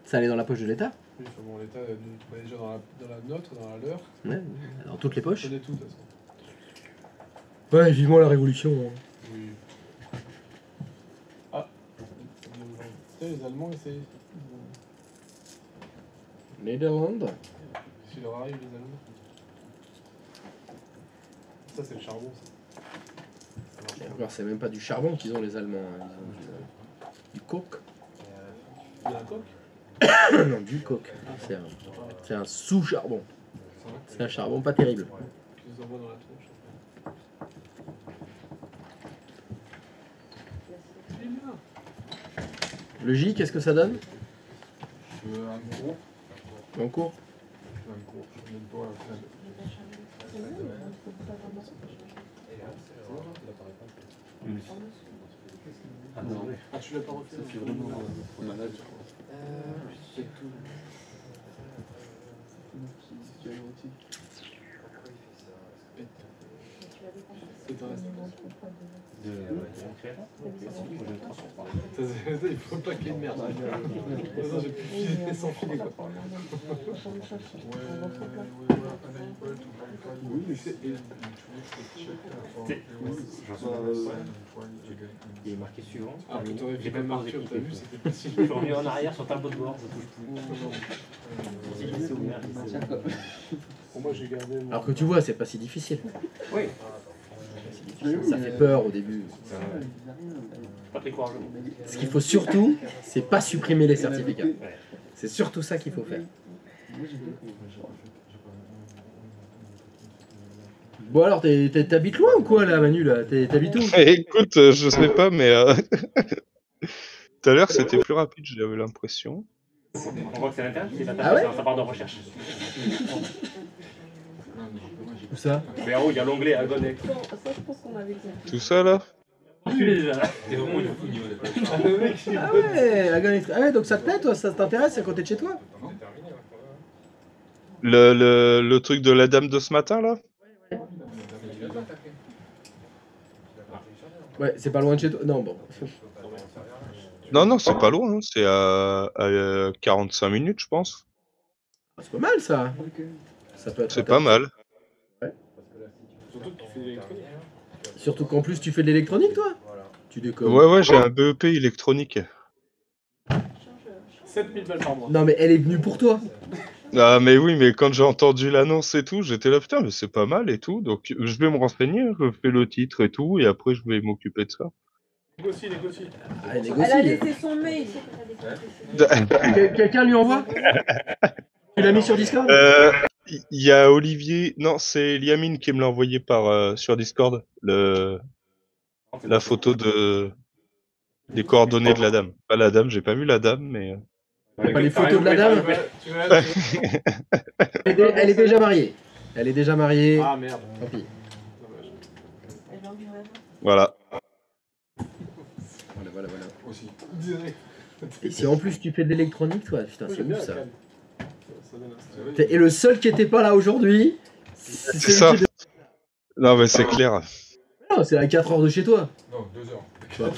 Ça allait dans la poche de l'État. Oui, enfin bon, l'État nous met déjà dans la nôtre, dans la leur. Ouais, dans toutes les On poches. connaît tout, de toute façon. Ouais, vivement la révolution. Hein. Oui. Ah. Tu sais, les Allemands, c'est. Netherlands. S'il leur arrive, les Allemands. Ça, c'est le charbon, ça. Et encore, c'est même pas du charbon qu'ils ont les Allemands. Hein. Ils ont du coke. Il y a un coq. Non, du coke. C'est un sous-charbon. C'est un charbon pas terrible. Qui nous envoie dans la tronche. Il est bien. Le J, qu'est-ce que ça donne? Un gros. En cours? Un gros. Je ne pas la Ah non, Ah, tu l'as pas refait? ça fait vraiment malade. C'est tout. C'est un reste. Il faut pas qu'il y ait de merde. Non, j'ai pu filer sans filer quoi. Oui, mais c'est. Il est marqué suivant. Ah, que t'aurais J'ai fait même pas Arthur, t'as vu, c'était pas si. Je reviens en arrière sur tableau de bord, je touche plus. Si je sais où merde, Pour moi, j'ai gardé. mon- Alors que tu vois, c'est pas si difficile. Oui, Ça fait peur au début. pas très courageux. Ce qu'il faut surtout, c'est pas supprimer les certificats. C'est surtout ça qu'il faut faire. Bon alors, t'habites loin ou quoi là, Manu là? T'habites où? Écoute, je sais pas, mais tout à l'heure c'était plus rapide, j'avais l'impression. On voit que c'est l'intérêt, c'est la Ah ouais? sa part de recherche. Où ça? Mais en haut, il y a l'onglet Agonek. Bon, ça, je pense qu'on avait dit. Tout ça là? Je suis déjà là. Ah ouais, ah ouais, donc ça te plaît toi? Ça t'intéresse? C'est à côté de chez toi? Le truc de la dame de ce matin là? Ouais, c'est pas loin de chez toi. Non, bon. Non, c'est pas loin, hein, c'est à 45 minutes, je pense. C'est pas mal ça. Ça peut être C'est pas mal. Surtout que tu fais de l'électronique. Surtout qu'en plus tu fais de l'électronique toi? Tu déconnes. Ouais, j'ai un BEP électronique. 7000 balles par mois. Non mais elle est venue pour toi. Ah, mais oui, mais quand j'ai entendu l'annonce et tout, j'étais là, putain, mais c'est pas mal et tout. Donc, je vais me renseigner, je fais le titre et tout, et après, je vais m'occuper de ça. Négocie. Ah, elle Elle a négocie. laissé son mail. Quelqu'un lui envoie? Tu l'as mis sur Discord? Il y a Olivier, non, c'est Liamine qui me l'a envoyé sur Discord, la photo des coordonnées de la dame. Pas la dame, j'ai pas vu la dame, mais. Pas les photos de la dame? Elle est déjà mariée. Elle est déjà mariée. Ah merde. Tant pis. Dommage. Voilà. Voilà. Aussi. Direct. Et si en plus tu fais de l'électronique, toi, putain, c'est J'aime bien ouf la ça. canne. Ça donne un style. Et le seul qui était pas là aujourd'hui, C'est celui ça. qui est- Non, mais c'est clair. Non, c'est à 4 heures de chez toi. Non, 2 heures. Ouais,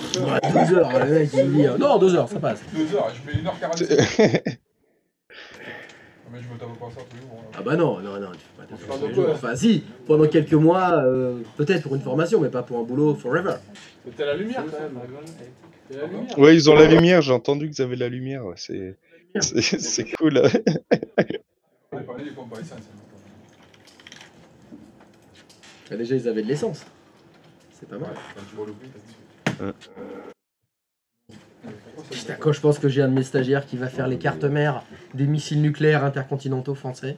2 heures, le mec il dit non, 2 heures, ça passe. 2 heures, je mets 1h45. Mais je me tape pas ça tous les jours. Hein. Ah bah non, non, non, tu fais pas 2 heures parles tous de les quoi, jours. là Enfin si, pendant quelques mois, peut-être pour une formation, mais pas pour un boulot forever. Mais t'as la lumière quand même. T'as la lumière. Ouais, ils ont la lumière, j'ai entendu qu'ils avaient la lumière. Ouais, c'est cool. On a parlé des pompes à essence. Bah, déjà ils avaient de l'essence. C'est pas mal. Quand tu vois le prix, t'as dit. Putain, quand je pense que j'ai un de mes stagiaires qui va faire les cartes mères des missiles nucléaires intercontinentaux français,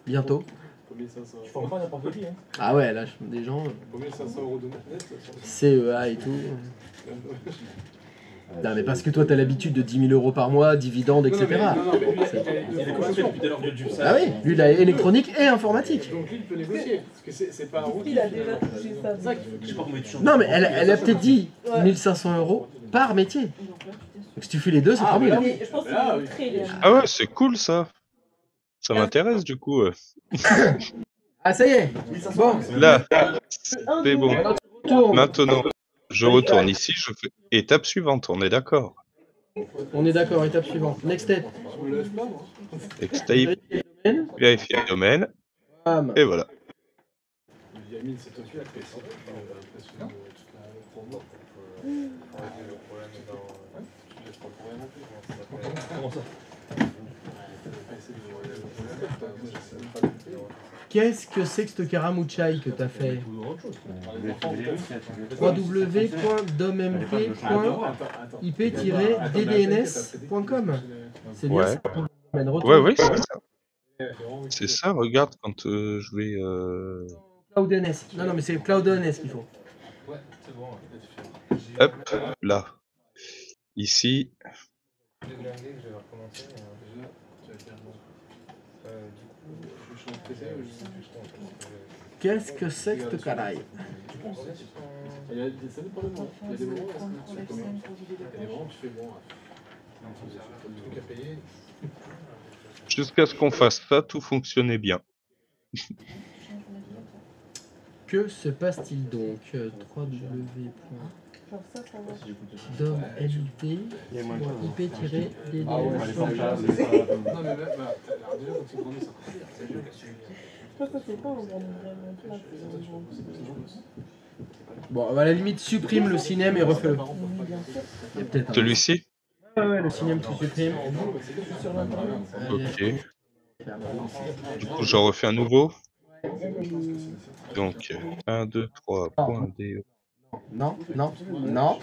bientôt. Combien 500 Tu formes pas n'importe qui, hein. Ah ouais, là, des gens, Combien 500 € de net CEA et tout. Non, mais parce que toi, t'as l'habitude de 10 000 € par mois, dividendes, etc. Il y a des cochons depuis tout à l'heure du job Ah oui, lui, il a électronique et informatique. Donc lui, il peut négocier. Parce que c'est pas un rookie. Il a déjà touché ça. C'est ça qu'il faut Je sais pas combien tu changes. Non, mais elle a peut-être dit Ouais. 1500 € par métier. Donc là, tu t'es- Donc si tu fais les deux, c'est Ah, 3000. bah Mais je pense qu'il Ah, est oui. très bien. Ah ouais, c'est cool ça. Ça m'intéresse du coup. Ah, ça y est. Bon, Là, c'est bon. tourne. Maintenant, je retourne ici, je fais étape suivante, on est d'accord. On est d'accord, étape suivante. Next step. Je me lève pas, moi. Extape, vérifier le domaine, Bam. et voilà. Yamine, c'est toi qui l'as fait ça. J'ai l'impression de toute la tournoi. Tu laisses pas pour rien non plus. Comment ça? Qu'est-ce que c'est que ce Karamuchai que t'as fait? www.dommp.ip-ddns.com. C'est bien Ouais. ça. Domaine retour. Ouais, ouais, c'est ça. C'est ça, regarde quand je vais. CloudNS. Non, non, mais c'est CloudNS qu'il faut. Ouais, c'est bon. Hop, là. Ici. Déjà, tu vas faire bon. Je change de PC ou Qu'est-ce que c'est que ce caraï? Il y a des, ça dépend des moments. Il y a des moments où c'est commun. Il y a des moments où tu fais bon. T'as le truc à payer. Jusqu'à ce qu'on fasse ça, tout fonctionnait bien. Que se passe-t-il donc? www.dommp.ip-ddns.com. Non, mais même, bah, alors déjà, quand tu grandis, ça. C'est sûr. Je pense que c'est pas un grand vraiment plat. Bon, à la limite, supprime le cinéma et refais-le. Oui, bien sûr. Il y a peut-être un... Celui-ci? Ouais, le cinéma tu supprimes. Sur l'internet. Ok. Du coup, j'en refais un nouveau. Donc, 1, 2, 3, point D. Non, non, non.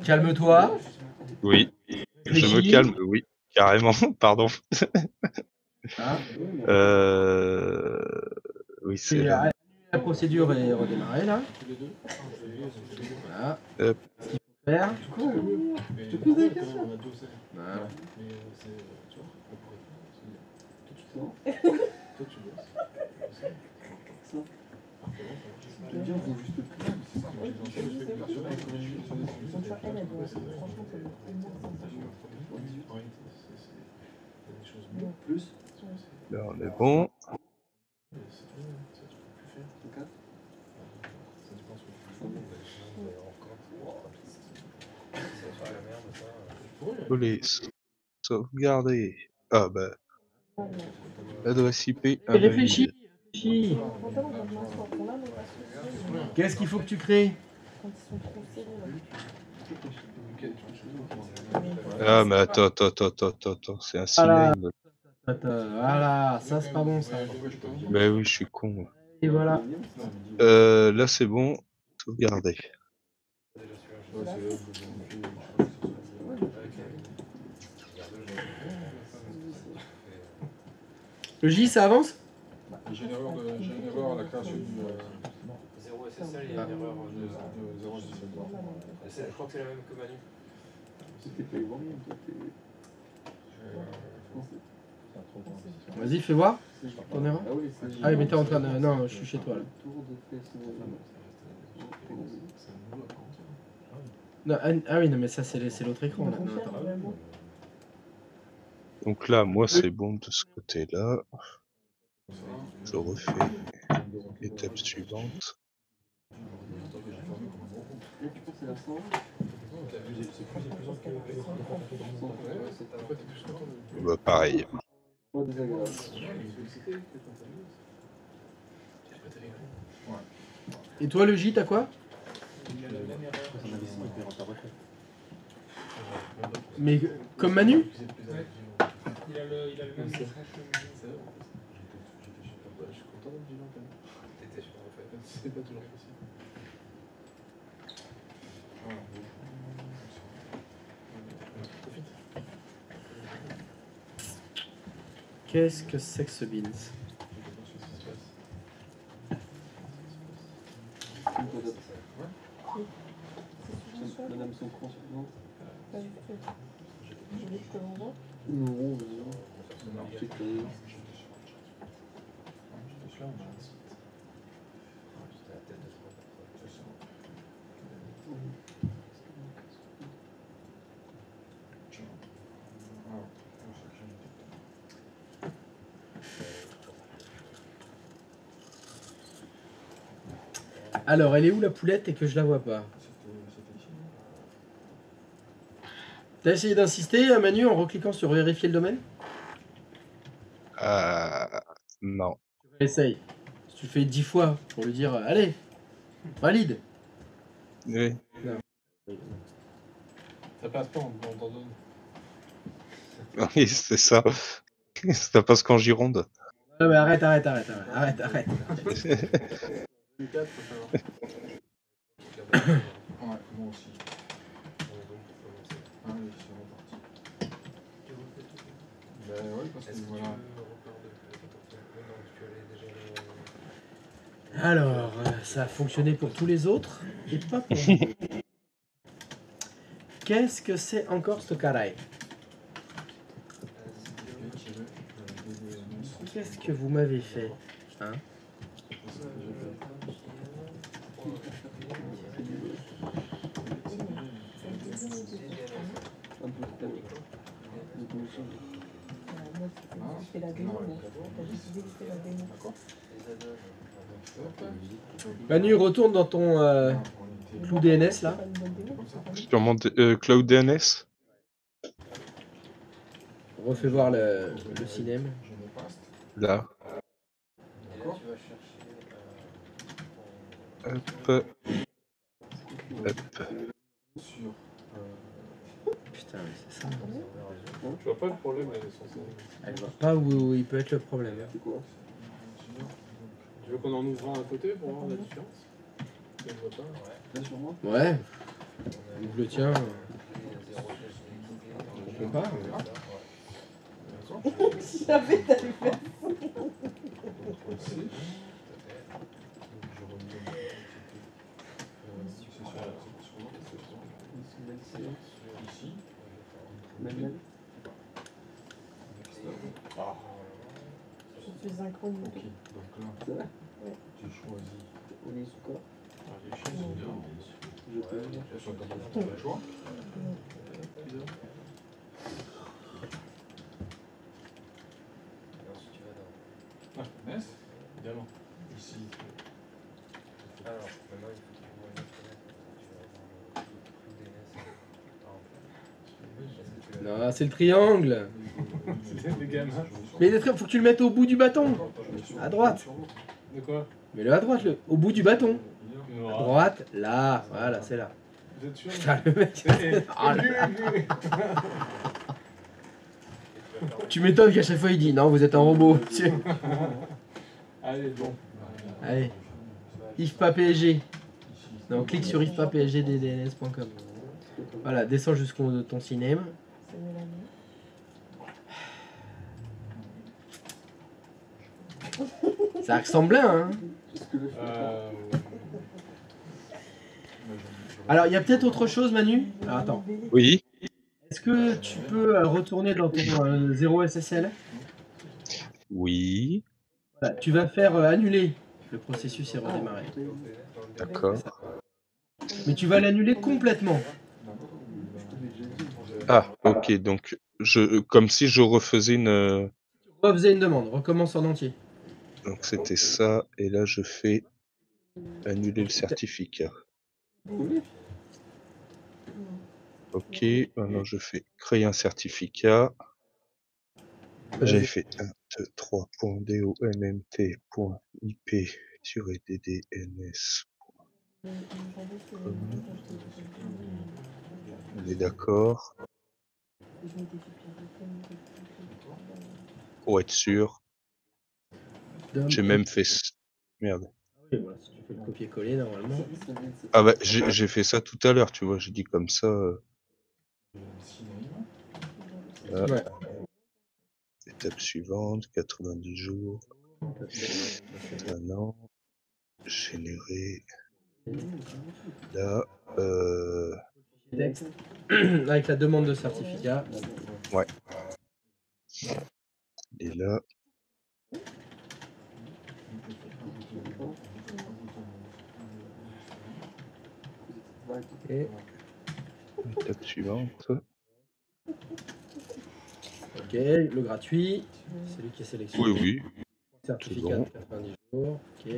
Calme-toi. Oui. Je me calme, oui. Carrément, pardon. Hein. Oui, Et c'est là. la procédure est redémarrée là. Voilà. Hop. Ce qu'il faut faire. Je te pose des questions. Voilà. Mais c'est. Tu vois, toi, tu bosses. Là, on est bon. Police. Sauvegarder. Ah bah. Adresse IP. Réfléchis. Réfléchis. Qu'est-ce qu'il faut que tu crées? Ah mais attends, c'est un cinéma. Voilà, ça c'est pas bon ça. Bah oui, je suis con. Et voilà. Là c'est bon. Sauvegarder. Le J, ça avance? J'ai une erreur à la création du. 0 SSL, il y a une erreur de 0 SSL. Je crois que c'est la même que Manu. Vas-y, fais voir. Ton erreur. Ah oui, mais t'es en train de... Non, je suis chez toi là. Non, ah oui, non, mais ça, c'est l'autre écran. Là. Non, Confirme, attends. vraiment. Donc là, moi, c'est bon de ce côté-là. Je refais l'étape suivante. Bah, pareil. Et toi, le J, t'as quoi? Mais comme Manu? Il a le même message que Je suis content d'être vivant quand même. T'étais sûr en fait. C'est pas toujours possible. Qu'est-ce que c'est que ce beans? Madame son cran suivant. Pas du tout. Je veux que je te l'envoie. Non, c'est que... Alors, elle est où la poulette et que je la vois pas? T'as essayé d'insister, Manu, en recliquant sur vérifier le domaine? Non. Essaye. Si tu fais 10 fois pour lui dire allez, valide. Oui. Non. ça passe pas, on t'en donne. Oui, c'est ça. Ça passe qu'en Gironde. Non mais arrête. Ouais, moi aussi. Ah oui, c'est reparti. Bah ouais, parce que voilà. Alors, ça a fonctionné pour tous les autres et pas pour moi. Qu'est-ce que c'est encore ce carré? Qu'est-ce que vous m'avez fait, hein? Moi, je fais la démo, moi. T'as décidé que c'était la démo. Manu, retourne dans ton clou DNS là. Sûrement Cloud DNS. Refais voir le cinéma. Là. Hop. Hop. Putain, mais c'est ça. Je vois pas le problème là, sur ça. Elle voit pas où il peut être le problème. C'est quoi? Tu veux qu'on en ouvre un à côté pour voir la différence? Elle voit pas. Là sur moi. Ouais. Ouvre le tien. On compare. Si j'avais t'avais fait. Manuel. Je suis synchronisé. Ok, donc là, Ouais. tu choisis. On est sous quoi? Les choses, c'est bien. Je peux. Soit t'as pas le choix. Ah, Ness, évidemment. Ici. Alors, maintenant il faut qu'il trouve une autre fenêtre. Non, c'est le triangle. C'est des gamins. Mais le triangle, faut que tu le mettes au bout du bâton. À droite. De quoi? Mets-le à droite, au bout du bâton. Non. À droite, là. Voilà, c'est là. Vous êtes sûr? Putain, le mec. Ah, là. Tu m'étonnes qu'à chaque fois il dit non, vous êtes un robot. Allez, bon. Allez. IFPA PSG. Non, clique sur ifpapsgddns.com. Voilà, descends jusqu'au de ton cinéma. C'est Mélanie. Ça ressemble bien, hein. Alors, il y a peut-être autre chose, Manu. Alors, attends. Oui. Est-ce que tu peux retourner dans ton 0 SSL? Oui. Voilà, tu vas faire annuler le processus et redémarrer. D'accord. Mais tu vas l'annuler complètement. Ah, ok, donc comme si je refaisais une... Refaisais une demande, recommence en entier. Donc c'était ça, et là je fais annuler le certificat. Ok, maintenant je fais créer un certificat. J'avais fait 1, 2, 3, .dommt.ip-ddns. On est d'accord. Pour être sûr. J'ai même fait... Merde. Oui, voilà, si tu fais le copier-coller, normalement. Ah bah, j'ai fait ça tout à l'heure, tu vois, j'ai dit comme ça... Là. Ouais. Étape suivante, 90 jours. Un an. Générer. Là, Texte. Avec la demande de certificat. Ouais. Et là. Et étape suivante. Ok, le gratuit. C'est lui qui est sélectionné. Oui, oui. Certificat bon. de 90 jours. Ok.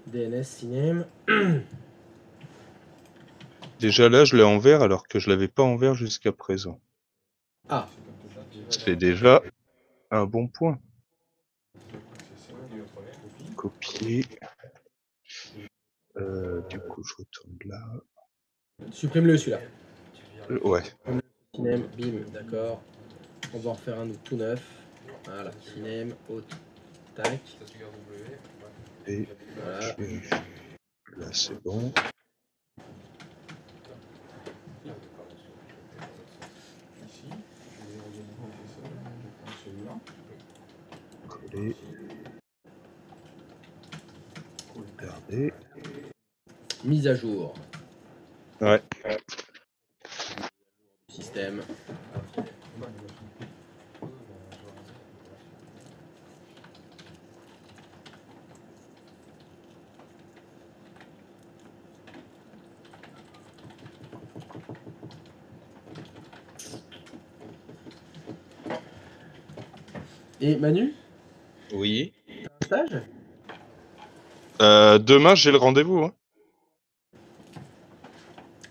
DNS Cinem. Déjà là, je l'ai en vert alors que je l'avais pas en vert jusqu'à présent. Ah. C'est déjà un bon point. Copier. Du coup, je retourne là. Supprime-le celui-là. Ouais. Cinem, bim, d'accord. On va en refaire un tout neuf. Voilà, Cinem, haute, tac. Et voilà. Là, c'est bon. Coller. Garder. Mise à jour. Ouais. Système. Et Manu? Oui. T'as un stage? Demain, j'ai le rendez-vous. Hein.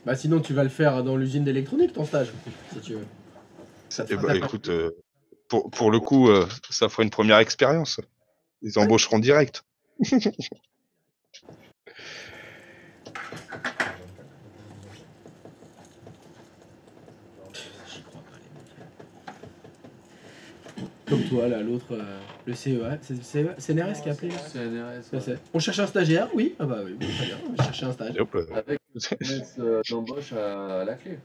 Bah sinon tu vas le faire dans l'usine d'électronique ton stage, si tu veux. Eh bah, écoute, pour le coup, ça fera une première expérience. Ils embaucheront direct. Comme toi là, l'autre, le CEA, c'est CNRS qui a appelé là. CNRS. Ouais. On cherche un stagiaire, oui. Ah bah oui, très bien, on va chercher un stage. Avec une promesse d'embauche à la clé.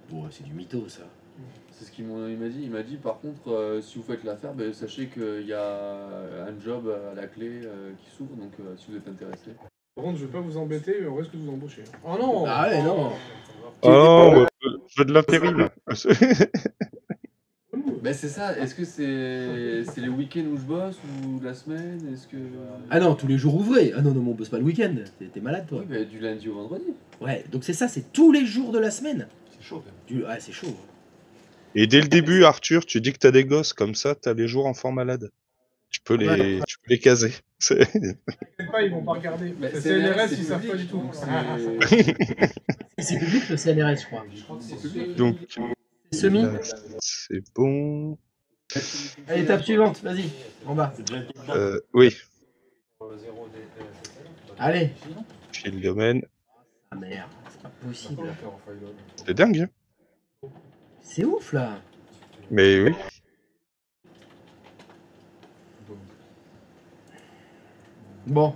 Bon, c'est du mytho ça. C'est ce qu'il m'a dit. Il m'a dit par contre, si vous faites l'affaire, sachez qu'il y a un job à la clé qui s'ouvre, donc si vous êtes intéressé. Par contre, je vais pas vous embêter, mais on risque de vous embaucher. Oh non! Ah ouais, non! Oh, je veux de l'intérim. Mais c'est ça, est-ce que c'est les week-ends où je bosse ou la semaine? Est-ce que... Ah non, tous les jours ouvrés. Ah non, non, on bosse pas le week-end. T'es malade toi. Oui, bah, du lundi au vendredi. Ouais, donc c'est ça, c'est tous les jours de la semaine. C'est chaud quand même. Ouais, c'est chaud. Et dès le début, Arthur, tu dis que t'as des gosses, comme ça, t'as les jours enfants malades. Tu peux les caser. T'inquiète pas, ils vont pas regarder. Mais Le CNRS, CNRS, ils savent pas du tout. C'est public le CNRS, je crois. Donc, semi. là, c'est bon. Allez, étape suivante, vas-y, en bas. Oui. Allez. J'ai le domaine. Ah merde, c'est pas possible. C'est dingue. Hein. C'est ouf là. Mais oui. Bon.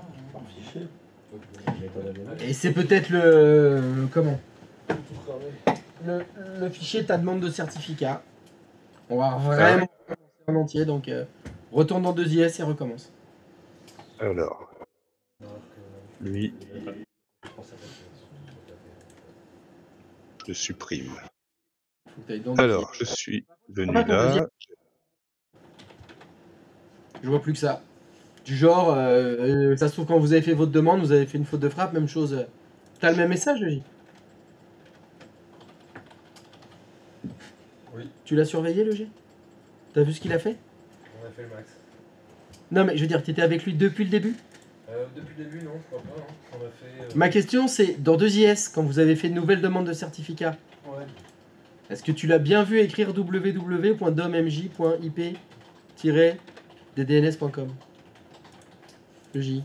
Et c'est peut-être le... Comment le fichier de ta demande de certificat. On va vraiment commencer en entier, donc retourne dans 2IS et recommence. Alors. Lui. Je supprime. Alors, je suis venu là. Je vois plus que ça. Du genre, ça se trouve quand vous avez fait votre demande, vous avez fait une faute de frappe, même chose. T'as le même message, J? Oui. Tu l'as surveillé le G? T'as vu ce qu'il a fait? On a fait le max. Non mais je veux dire, t'étais avec lui depuis le début? Depuis le début, non, je crois pas. Hein. On a fait. Ma question c'est, dans 2IS, quand vous avez fait une nouvelle demande de certificat, Ouais. est-ce que tu l'as bien vu écrire www.dommj.ip-ddns.com? Le J.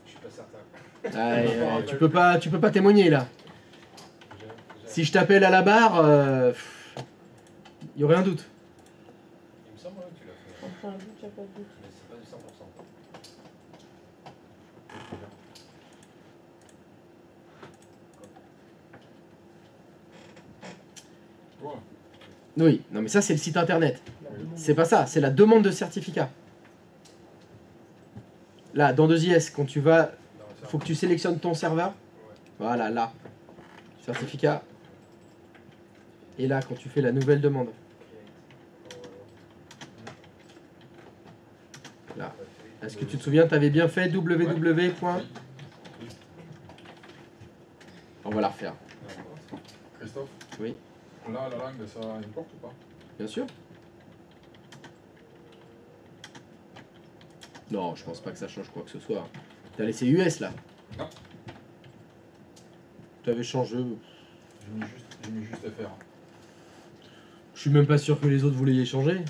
Je suis pas certain. Tu peux pas témoigner là. Si je t'appelle à la barre, y aurait un doute. Il me semble que tu l'as fait. Enfin, un doute, y a pas de doute. Mais c'est pas du 100%. Ouais. Oui, non mais ça c'est le site internet. C'est pas ça, c'est la demande de certificat. Là, dans 2IS, quand tu vas, faut que tu sélectionnes ton serveur. Voilà, là. Certificat. Et là, quand tu fais la nouvelle demande. Là. Est-ce que tu te souviens, tu avais bien fait www. On va la refaire. Christophe? Oui. Là, la langue, ça importe ou pas? Bien sûr. Non, je pense pas que ça change quoi que ce soit. T'as laissé US là? Non. Tu avais changé. J'ai mis juste FR. Je suis même pas sûr que les autres voulaient y changer.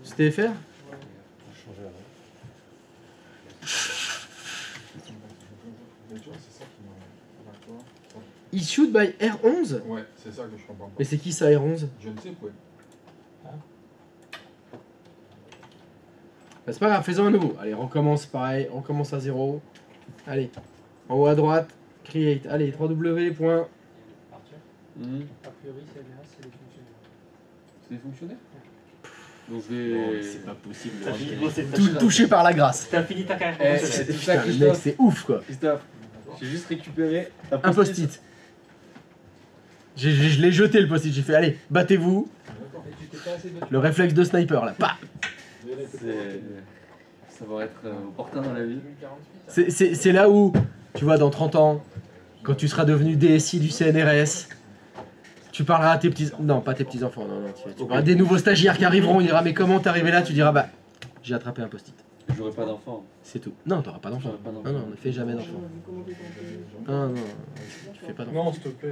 C'était FR? Issued by R11? Ouais, c'est ça que je comprends pas. Mais c'est qui ça R11? Je ne sais quoi. Bah, c'est pas grave, faisons un nouveau. Allez, recommence pareil, on recommence à 0. Allez, en haut à droite, create. Allez, 3W. Hmm. A priori, c'est LVA, c'est les fonctionnaires. C'est des fonctionnaires? Donc je vais. C'est pas possible. T'as fini de bosser ta Tout touché par la grâce. T'as fini ta carrière Eh, professionnelle. c'est ça, Putain, le mec, Christophe. c'est ouf quoi. Christophe, j'ai juste récupéré Un post-it. Je l'ai jeté le post-it, j'ai fait allez, battez-vous. Le réflexe de sniper là. Bah. Ça va être opportun dans la vie. C'est là où, tu vois, dans 30 ans, quand tu seras devenu DSI du CNRS, tu parleras à tes petits... Non, pas tes petits-enfants, non, tu parleras des nouveaux stagiaires qui arriveront, il dira mais comment t'es arrivé là? Tu diras bah, j'ai attrapé un post-it. J'aurai pas d'enfant. C'est tout. Non, t'auras pas d'enfant. J'aurai pas d'enfant. Non, non, ne fais jamais d'enfant. Non, non, tu fais pas d'enfant. Non, s'il te plaît.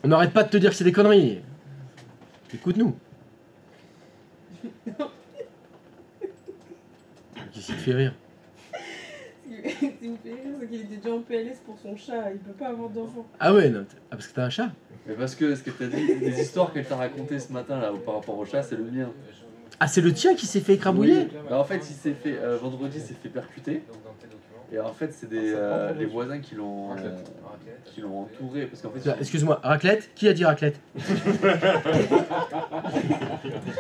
On n'arrête pas de te dire que c'est des conneries. Écoute-nous. Qu'est-ce qui te fait rire? Ce qui me fait rire, c'est qu'il était déjà en PLS pour son chat, il peut pas avoir d'enfant. Ah ouais, non, parce que t'as un chat? Mais parce que ce que t'as dit, les histoires qu'elle t'a racontées ce matin là par rapport au chat, c'est le mien. Ah, c'est le tien qui s'est fait écrabouiller? Bah, en fait, il s'est fait vendredi, il s'est fait percuter. Et en fait, c'est les voisins qui l'ont entouré parce qu'en fait. Excuse-moi, raclette? Qui a dit raclette?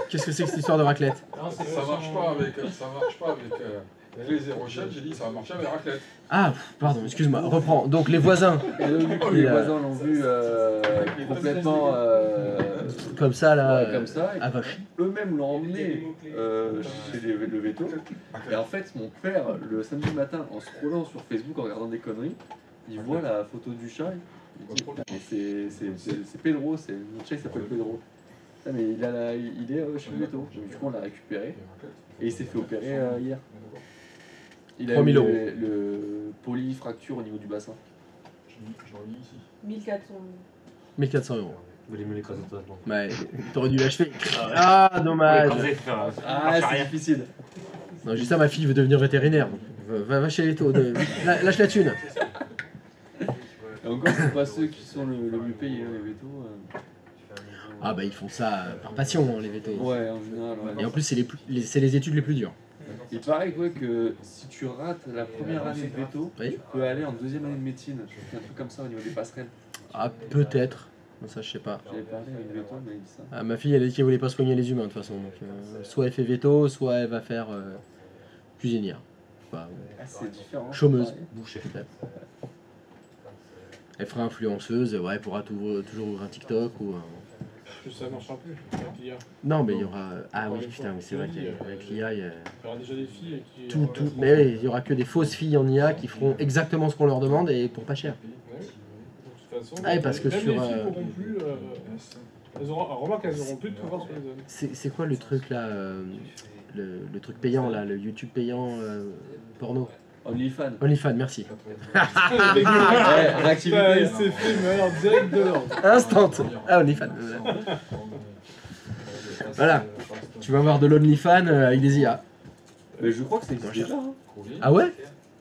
Qu'est-ce que c'est que cette histoire de raclette? Ça marche pas avec les 07, j'ai dit ça va marcher avec raclette. Ah, pardon, excuse-moi, reprends. Donc les voisins. Et donc, du coup, les voisins l'ont vu complètement. Comme ça là. Ouais, comme ça. Ah vache. Eux-mêmes l'ont emmené chez le veto. Et en fait, mon père, le samedi matin, en scrollant sur Facebook, en regardant des conneries, il voit la photo du chat. Il dit, mais c'est Pedro, notre chat il s'appelle Pedro. Putain, mais il est chez le veto. Du coup, on l'a récupéré. Et il s'est fait opérer hier. Il a 3 000 eu €. le polyfracture au niveau du bassin. J'en lis ici. 1400 €. 1400 €. Vous voulez me l'écraser totalement. Ouais, t'aurais dû l'achever. Ah, dommage. Ah, c'est difficile. Non, juste ça, ma fille veut devenir vétérinaire. Donc, va chez les taux. Lâche la thune. Et encore, c'est pas ceux qui sont le mieux payés, les vétos. Ah bah ils font ça par passion, hein, les vétos. Ouais, en général. Ouais. Et en plus, c'est les études les plus dures. Il paraît que si tu rates la première année de veto, Oui. tu peux aller en deuxième année de médecine. Un truc comme ça au niveau des passerelles. Ah, peut-être. Ça, je sais pas. J'avais parlé avec Veto, mais il dit ça. Ah, ma fille, elle a dit qu'elle voulait pas soigner les humains de toute façon. Donc, soit elle fait veto, soit elle va faire cuisinière. Enfin, C'est différent. chômeuse. pareil. Boucher, peut-être. Elle fera influenceuse, ouais, elle pourra toujours ouvrir un TikTok ou. Ça marchera plus avec l'IA. Non, mais il y aura. Ah oui, putain, mais c'est vrai qu'avec l'IA, il y a. Il y aura déjà des filles qui. Tout. Mais oui, il y aura que des fausses filles en IA qui feront exactement ce qu'on leur demande et pour pas cher. Ouais. De toute façon, Ah, et parce que même sur, les filles pourront plus. Remarque, elles auront plus de pouvoir sur les zones. C'est quoi le truc là le truc payant là, le YouTube payant porno? OnlyFans. OnlyFans, merci. Ouais, réactivité. Il s'est fait, mais alors direct de l'ordre. Instant. Ah, OnlyFans. Voilà. Tu vas avoir de l'OnlyFans avec des IA. Mais je crois que c'est déjà. Hein. Ah ouais?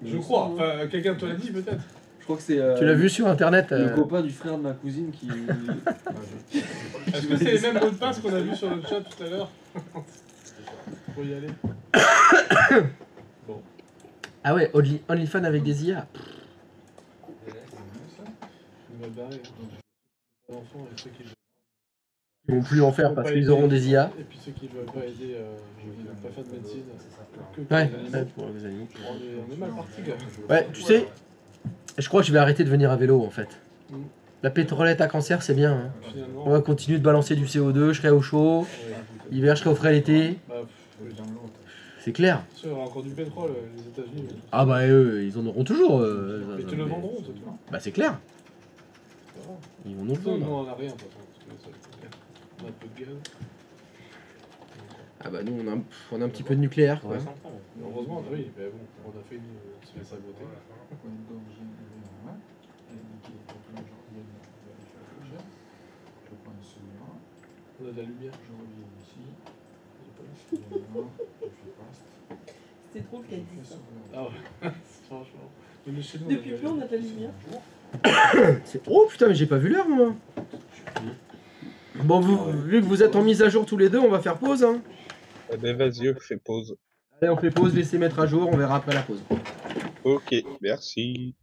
Je crois. Enfin, quelqu'un te l'a dit peut-être. Je crois que c'est. Tu l'as vu sur internet Le copain du frère de ma cousine qui. Est-ce que c'est les mêmes mots de passe qu'on a vu sur le chat tout à l'heure? Faut y aller. Bon. Ah ouais, OnlyFans avec des IA. Il va barrer. L'enfant et ceux qui Ils vont plus en faire parce qu'ils auront des IA. Et puis ceux qui veulent pas aider, qui veulent pas faire de médecine. Ouais, pour les animaux. On est mal parti, gars. Ouais, tu sais, je crois que je vais arrêter de venir à vélo en fait. La pétrolette à cancer, c'est bien. Hein. On va continuer de balancer du CO2, je serai au chaud. L'hiver, je serai au frais l'été. C'est clair. Il y aura encore du pétrole, les États-Unis. Ah bah eux, ils en auront toujours. Ils te le vendront, c'est tout. Bah c'est clair. Ils vont nous le Non, vendre. on a rien, de toute façon. On a un peu de gaz. Ah bah nous, on a un petit peu de nucléaire quoi. Heureusement, oui, mais bon, on a fait se fait saboter. On a de la lumière. C'était trop le cas dit ça. Ah ouais, franchement. Depuis peu, on a de la lumière. Oh putain, mais j'ai pas vu l'heure moi. Bon, vu que vous êtes en mise à jour tous les deux, on va faire pause. Hein. Eh ben vas-y, fais pause. Allez, on fait pause, laissez mettre à jour, on verra après la pause. Ok, merci.